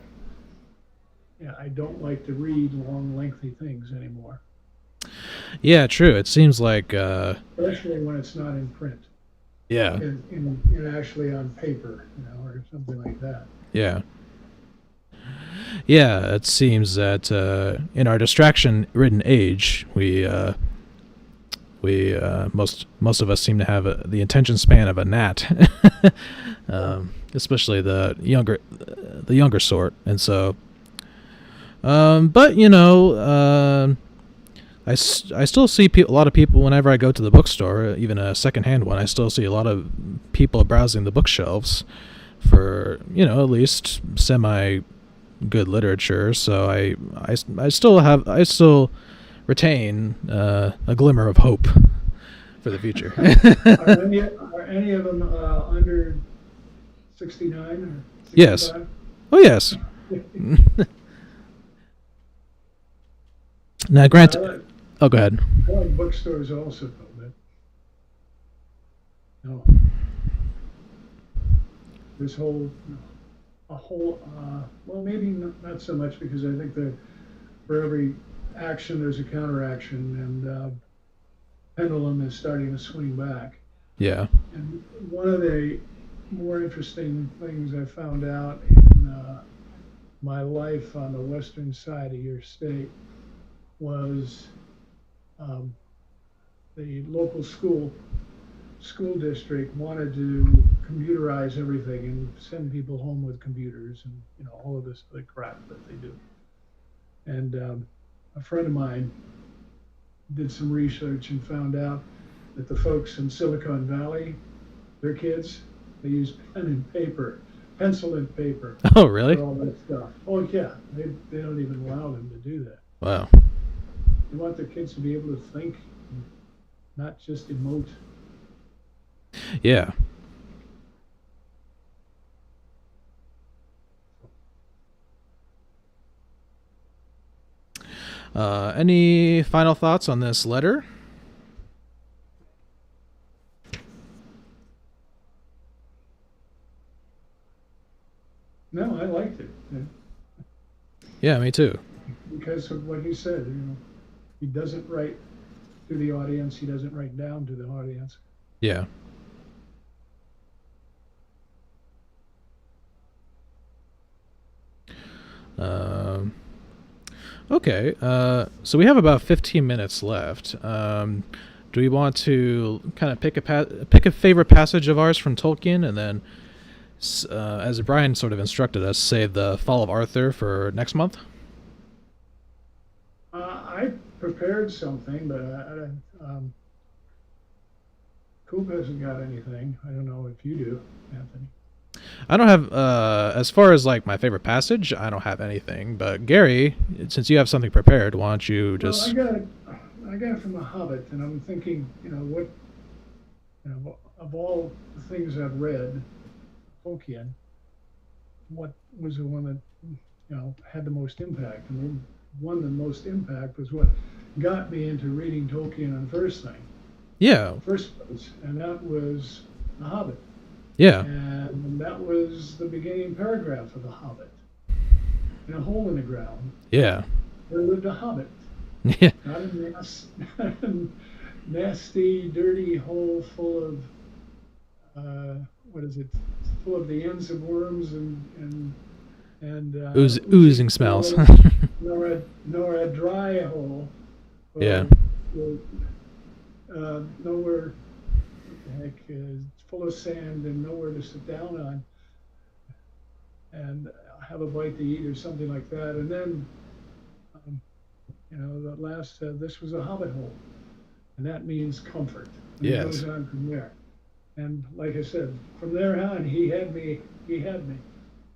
yeah, I don't like to read long, lengthy things anymore. Yeah, true. It seems like. Especially when it's not in print. Yeah. In actually on paper, you know, or something like that. Yeah. Yeah, it seems that in our distraction-ridden age, we most of us seem to have the attention span of a gnat, especially the younger sort, and so. But you know, I still see a lot of people whenever I go to the bookstore, even a secondhand one. I still see a lot of people browsing the bookshelves for, you know, at least semi good literature. So I still retain a glimmer of hope for the future. Are any of them under 69 or 65? Yes. Oh, yes. Now, granted. Oh, go ahead. I like bookstores also, but no. This whole, well, maybe not so much, because I think that for every action there's a counteraction, and pendulum is starting to swing back. Yeah. And one of the more interesting things I found out in my life on the western side of your state was the local school district wanted to computerize everything and send people home with computers and, you know, all of this other crap that they do. And a friend of mine did some research and found out that the folks in Silicon Valley, their kids, they use pencil and paper. Oh, really? For all that stuff. Oh, yeah. They don't even allow them to do that. Wow. They want their kids to be able to think, not just emote. Yeah. Any final thoughts on this letter? No, I liked it. Yeah, me too. Because of what he said, you know, he doesn't write to the audience, he doesn't write down to the audience. Yeah. Okay, so we have about 15 minutes left. Do we want to kind of pick a favorite passage of ours from Tolkien, and then, as Brian sort of instructed us, save the Fall of Arthur for next month? I prepared something, but Coop hasn't got anything. I don't know if you do, Anthony. I don't have, as far as like my favorite passage, I don't have anything. But Gary, since you have something prepared, why don't you just? Well, I got it from The Hobbit, and I'm thinking, you know, of all the things I've read, Tolkien, what was the one that, you know, had the most impact? And the one that most impact was what got me into reading Tolkien in the first place, Yeah. and that was The Hobbit. Yeah. And that was the beginning paragraph of The Hobbit. In a hole in the ground, Yeah. there lived a hobbit. Yeah. Not a nasty, dirty hole full of, what is it? Full of the ends of worms and Oozing smells. nor a dry hole. Yeah. Nowhere, what the heck, full of sand and nowhere to sit down on and have a bite to eat or something like that. And then, the last, this was a hobbit hole, and that means comfort. And Yes. it goes on from there. And like I said, from there on, he had me.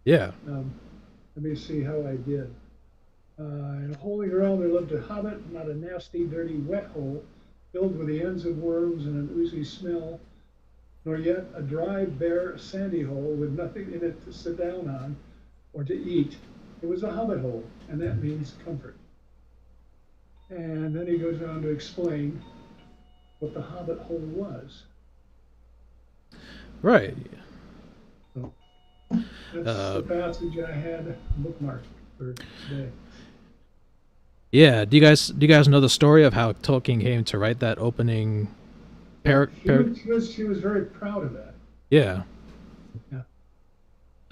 Yeah. Let me see how I did. In a hole in the ground there lived a hobbit, not a nasty, dirty, wet hole, filled with the ends of worms and an oozy smell, nor yet a dry, bare, sandy hole with nothing in it to sit down on or to eat. It was a hobbit hole, and that means comfort. And then he goes on to explain what the hobbit hole was. Right. That's the passage I had bookmarked for today. Yeah. Do you guys know the story of how Tolkien came to write that opening He was very proud of that. Yeah. Yeah.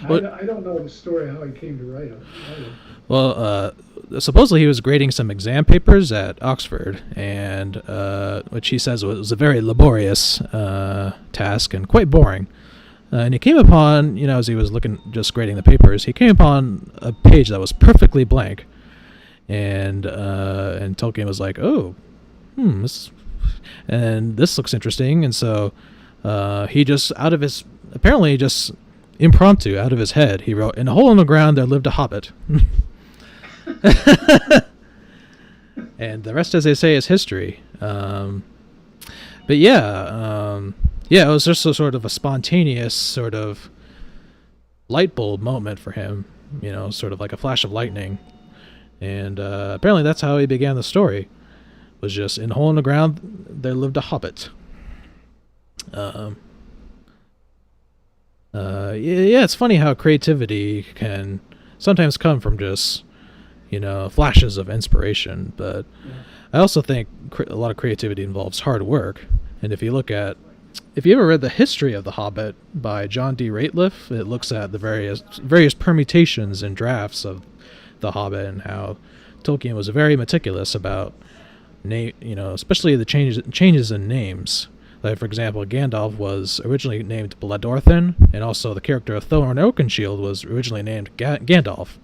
What- I don't know the story how he came to write it. Well, supposedly he was grading some exam papers at Oxford, and which he says was a very laborious task and quite boring. And he came upon, as he was just grading the papers, he came upon a page that was perfectly blank, and Tolkien was like, "Oh, this looks interesting," and so he just apparently just impromptu out of his head, he wrote, "In a hole in the ground there lived a hobbit." And the rest, as they say, is history. But yeah, it was just a sort of a spontaneous sort of light bulb moment for him, sort of like a flash of lightning. And apparently that's how he began the story, was just in a hole in the ground there lived a hobbit. Yeah, it's funny how creativity can sometimes come from just, flashes of inspiration. But I also think a lot of creativity involves hard work. And if you ever read The History of the Hobbit by John D. Rateliff, it looks at the various permutations and drafts of the Hobbit and how Tolkien was very meticulous about especially the changes in names. Like, for example, Gandalf was originally named Bloodorthin, and also the character of Thorin Oakenshield was originally named Gandalf.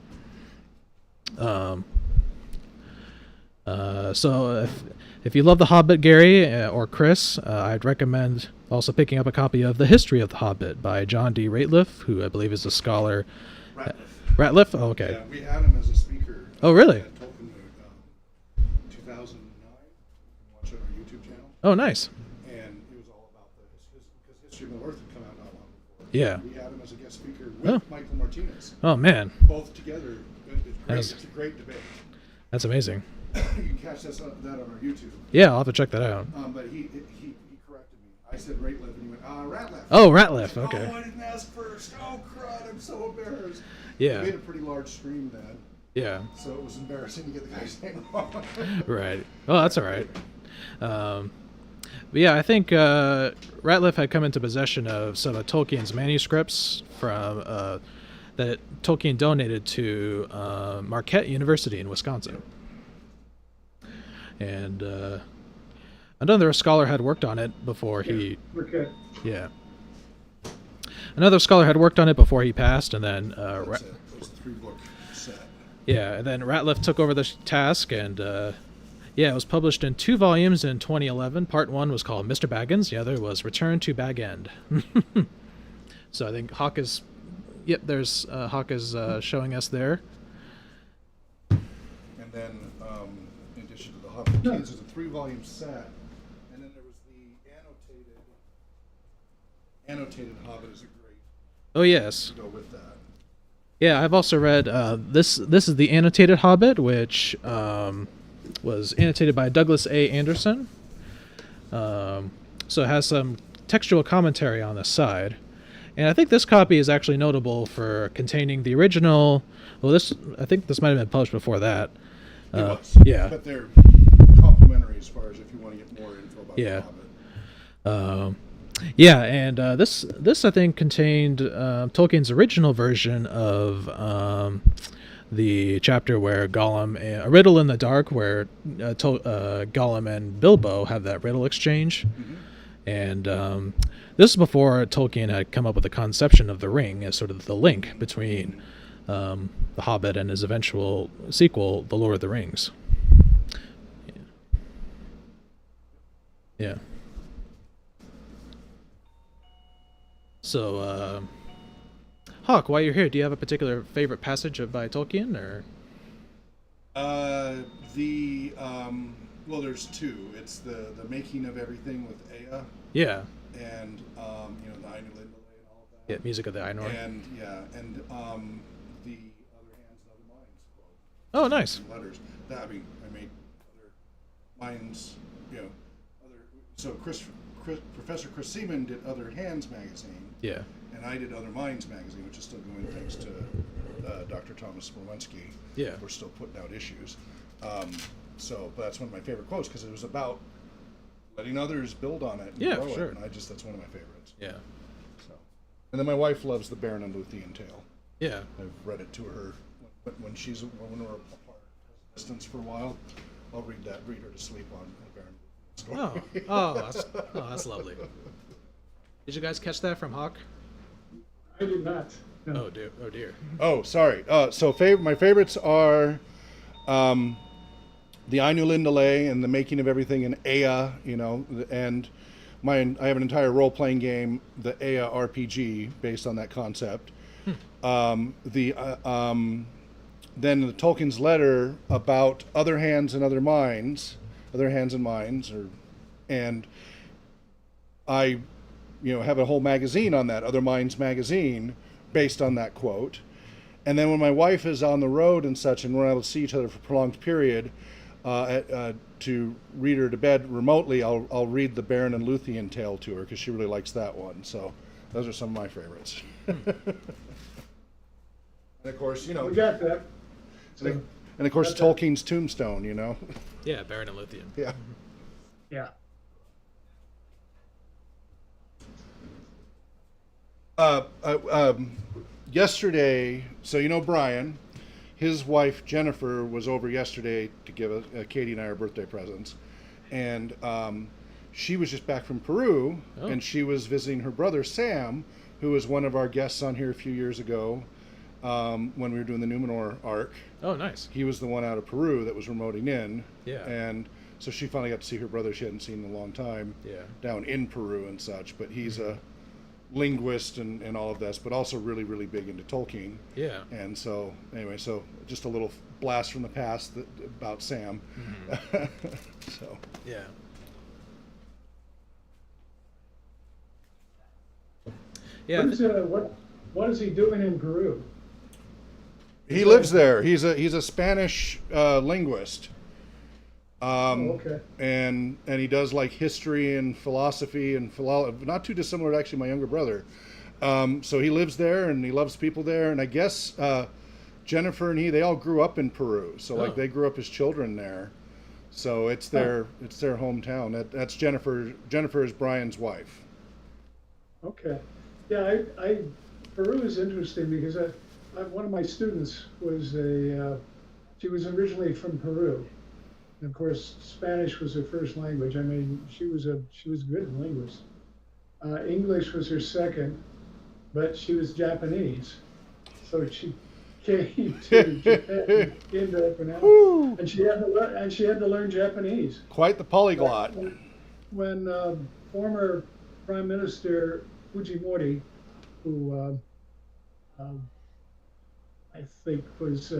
So if you love The Hobbit, Gary or Chris, I'd recommend also picking up a copy of The History of the Hobbit by John D. Rateliff, who I believe is a scholar. Ratliff? Oh, okay. Yeah, we had him as a speaker. Oh, really? At Tolkien, 2009. You can watch it on our YouTube channel. Oh, nice. And it was all about because History of Middle-earth had come out not long before. Yeah. We had him as a guest speaker with Michael Martinez. Oh, man. Both together. It's a great debate. That's amazing. You can catch that on our YouTube. Yeah, I'll have to check that out. But he corrected me. I said Ratliff, and he went, Ratliff. Oh, Ratliff. Okay. Oh, I didn't ask first. Oh, crud, I'm so embarrassed. Yeah. We made a pretty large stream then. Yeah. So it was embarrassing to get the guy's name wrong. Right. Oh, that's all right. But yeah, I think Ratliff had come into possession of some of Tolkien's manuscripts from that Tolkien donated to Marquette University in Wisconsin. And another scholar had worked on it before he... Okay. Yeah. Another scholar had worked on it before he passed, and then... That's a 3-book set. Yeah, and then Ratliff took over the task, and it was published in 2 volumes in 2011. Part 1 was called Mr. Baggins, the other was Return to Bag End. So I think Hawk is... Yep, there's Hawk is showing us there. And then, in addition to the Hobbit Kids, there's a 3-volume set, and then there was the annotated Hobbit is a great Oh, yes. to go with that. Yeah, I've also read this is the annotated Hobbit, which was annotated by Douglas A. Anderson. So it has some textual commentary on the side. And I think this copy is actually notable for containing the original. Well, I think this might have been published before that. It was. Yeah. But they're complimentary as far as if you want to get more info about Yeah. The Hobbit. Yeah, and this I think contained Tolkien's original version of the chapter where Gollum, a riddle in the dark, where Gollum and Bilbo have that riddle exchange. Mm-hmm. And this is before Tolkien had come up with the conception of the ring as sort of the link between The Hobbit and his eventual sequel, The Lord of the Rings. Yeah. So, Hawk, while you're here, do you have a particular favorite passage by Tolkien, or? Well, there's two. It's the making of everything with Ea. Yeah. And the Ainulindale and all of that. Yeah, Music of the Ainur. And the other hands and other minds quote. Oh, nice. Letters. I made other minds. So Professor Chris Seaman did Other Hands magazine. Yeah. And I did Other Minds magazine, which is still going thanks to Dr. Thomas Smolensky. Yeah. We're still putting out issues. But that's one of my favorite quotes because it was about letting others build on it and grow sure. it. And that's one of my favorites. Yeah. So, and then my wife loves the Baron and Luthien tale. Yeah. I've read it to her when we're apart distance for a while. I'll read her to sleep on the Baron story. That's lovely. Did you guys catch that from Hawk? I did not. No. Oh dear. Oh, sorry. My favorites are the Ainulindale and the making of everything in Ea, and I have an entire role-playing game, the Ea RPG, based on that concept. Then the Tolkien's letter about other hands and other minds, and I, have a whole magazine on that, Other Minds magazine, based on that quote. And then when my wife is on the road and such, and we're able to see each other for a prolonged period, to read her to bed remotely, I'll read the Baron and Luthien tale to her because she really likes that one. So those are some of my favorites. And of course, We got that. So, and of course, That's Tolkien's tombstone. Yeah, Baron and Luthien. Yeah. yeah. Yesterday, so Brian, his wife Jennifer was over yesterday to give Katie and I our birthday presents, and she was just back from Peru, and she was visiting her brother Sam, who was one of our guests on here a few years ago when we were doing the Numenor arc. Oh, nice. He was the one out of Peru that was remoting in, Yeah. and so she finally got to see her brother she hadn't seen in a long time. Yeah. Down in Peru and such, but he's a linguist and all of this, but also really, really big into Tolkien. Yeah. And so, anyway, just a little blast from the past about Sam. Mm-hmm. So. Yeah. Yeah. What is he doing in Peru? He lives there. He's a Spanish linguist. Okay. And he does like history and philosophy and not too dissimilar to actually my younger brother. So he lives there and he loves people there. And I guess Jennifer and they all grew up in Peru. So like they grew up as children there. So it's their hometown. That's Jennifer. Jennifer is Brian's wife. Okay. Yeah, Peru is interesting because one of my students was she was originally from Peru. And of course, Spanish was her first language. I mean, she was good in linguist. English was her second, but she was Japanese. So she came to Japan, ended up in Al, and she had to learn Japanese. Quite the polyglot. When former Prime Minister Fujimori, who I think was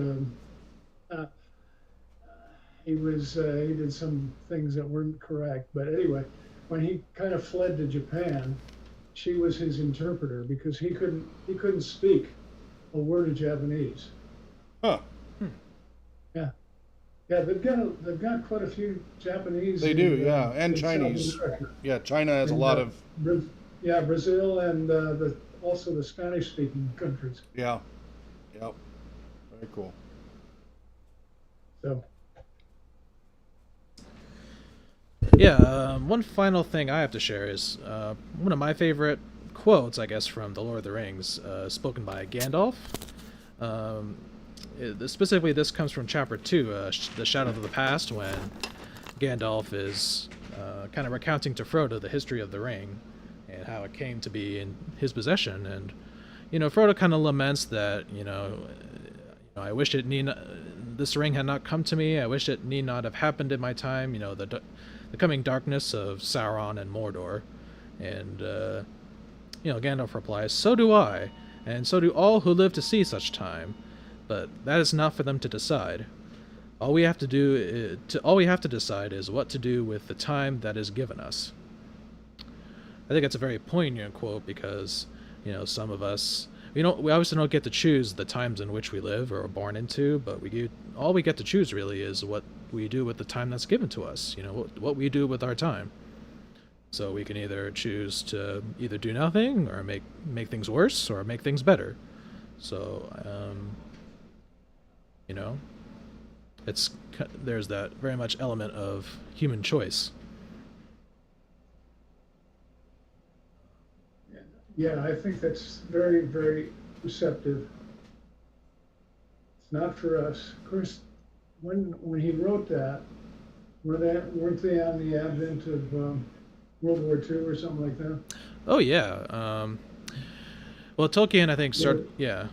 he did some things that weren't correct, but anyway, when he kind of fled to Japan, she was his interpreter because he couldn't speak a word of Japanese. Huh. Yeah, Yeah, they've got quite a few Japanese. They do, yeah, and in South Chinese. America. Yeah, China has a And, lot of. Yeah, Brazil and also the Spanish-speaking countries. Yeah. Yep. Very cool. So Yeah, one final thing I have to share is one of my favorite quotes, I guess, from The Lord of the Rings, spoken by Gandalf. Specifically, this comes from Chapter 2, The Shadow of the Past, when Gandalf is kind of recounting to Frodo the history of the ring and how it came to be in his possession. And, Frodo kind of laments that, I wish this ring had not come to me. I wish it need not have happened in my time. The coming darkness of Sauron and Mordor. And, Gandalf replies, "So do I, and so do all who live to see such time. But that is not for them to decide. All we have to decide is what to do with the time that is given us." I think it's a very poignant quote because, some of us, we obviously don't get to choose the times in which we live or are born into, but all we get to choose really is what we do with the time that's given to us. What we do with our time. So we can either choose to either do nothing or make things worse or make things better. So, there's that very much element of human choice. yeah, I think that's very, very receptive. It's not for us. Of course, when he wrote that, weren't they on the advent of World War II or something like that? Oh yeah. Well, Tolkien, I think started. Yeah,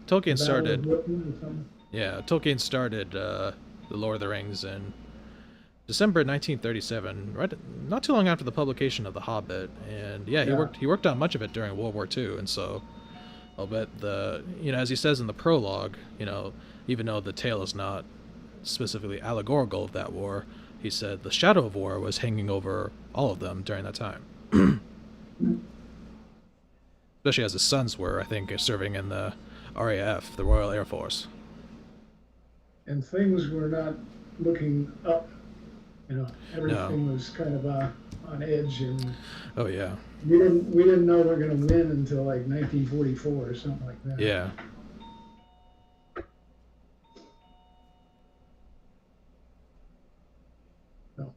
Tolkien The Battle of started. Britain or something? Yeah, Tolkien started The Lord of the Rings in December 1937, right, not too long after the publication of The Hobbit. And yeah, he worked on much of it during World War II, and so I'll bet as he says in the prologue, even though the tale is not specifically allegorical of that war, he said the shadow of war was hanging over all of them during that time. Especially as his sons were, I think, serving in the RAF, the Royal Air Force. And things were not looking up. Everything was kind of on edge, and Oh yeah. we didn't know we were going to win until like 1944 or something like that. Yeah. No.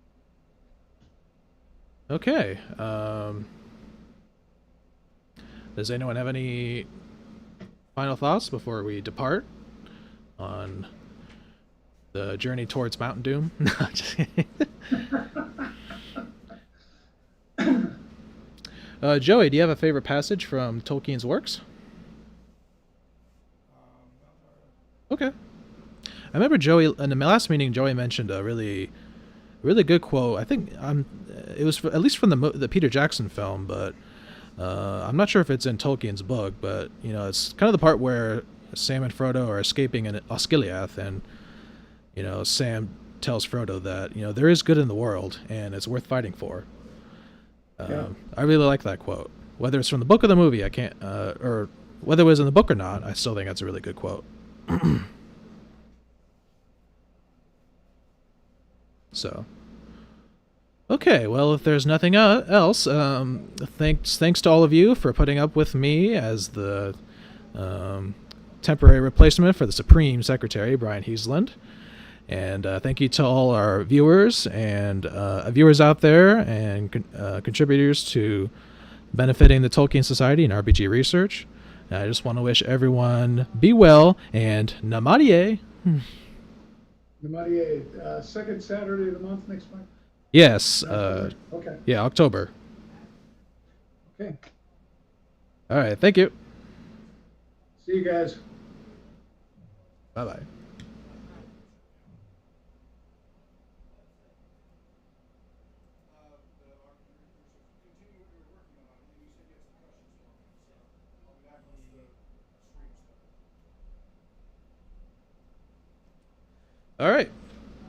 Okay. Does anyone have any final thoughts before we depart on the journey towards Mountain Doom? No, just kidding. Joey, do you have a favorite passage from Tolkien's works? Okay. I remember Joey in the last meeting. Joey mentioned a really good quote. I think it was at least from the Peter Jackson film, but I'm not sure if it's in Tolkien's book. But it's kind of the part where Sam and Frodo are escaping in Osgiliath, and Sam tells Frodo that there is good in the world and it's worth fighting for. I really like that quote. Whether it's from the book or the movie, I can't, or whether it was in the book or not, I still think that's a really good quote. So, okay, well, if there's nothing else, thanks to all of you for putting up with me as the temporary replacement for the Supreme Secretary, Brian Heasland. And thank you to all our viewers and viewers out there and contributors to benefiting the Tolkien Society and RPG research. And I just want to wish everyone be well and Namarie. Namarie, second Saturday of the month next month? Yes. Okay. Yeah, October. Okay. All right. Thank you. See you guys. Bye-bye. All right,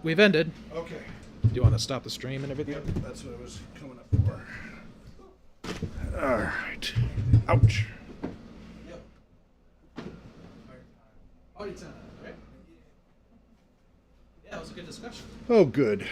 we've ended. Okay. Do you want to stop the stream and everything? Yep, that's what I was coming up for. All right. Ouch. Yep. Party time, right? Yeah, it was a good good discussion. Oh, good.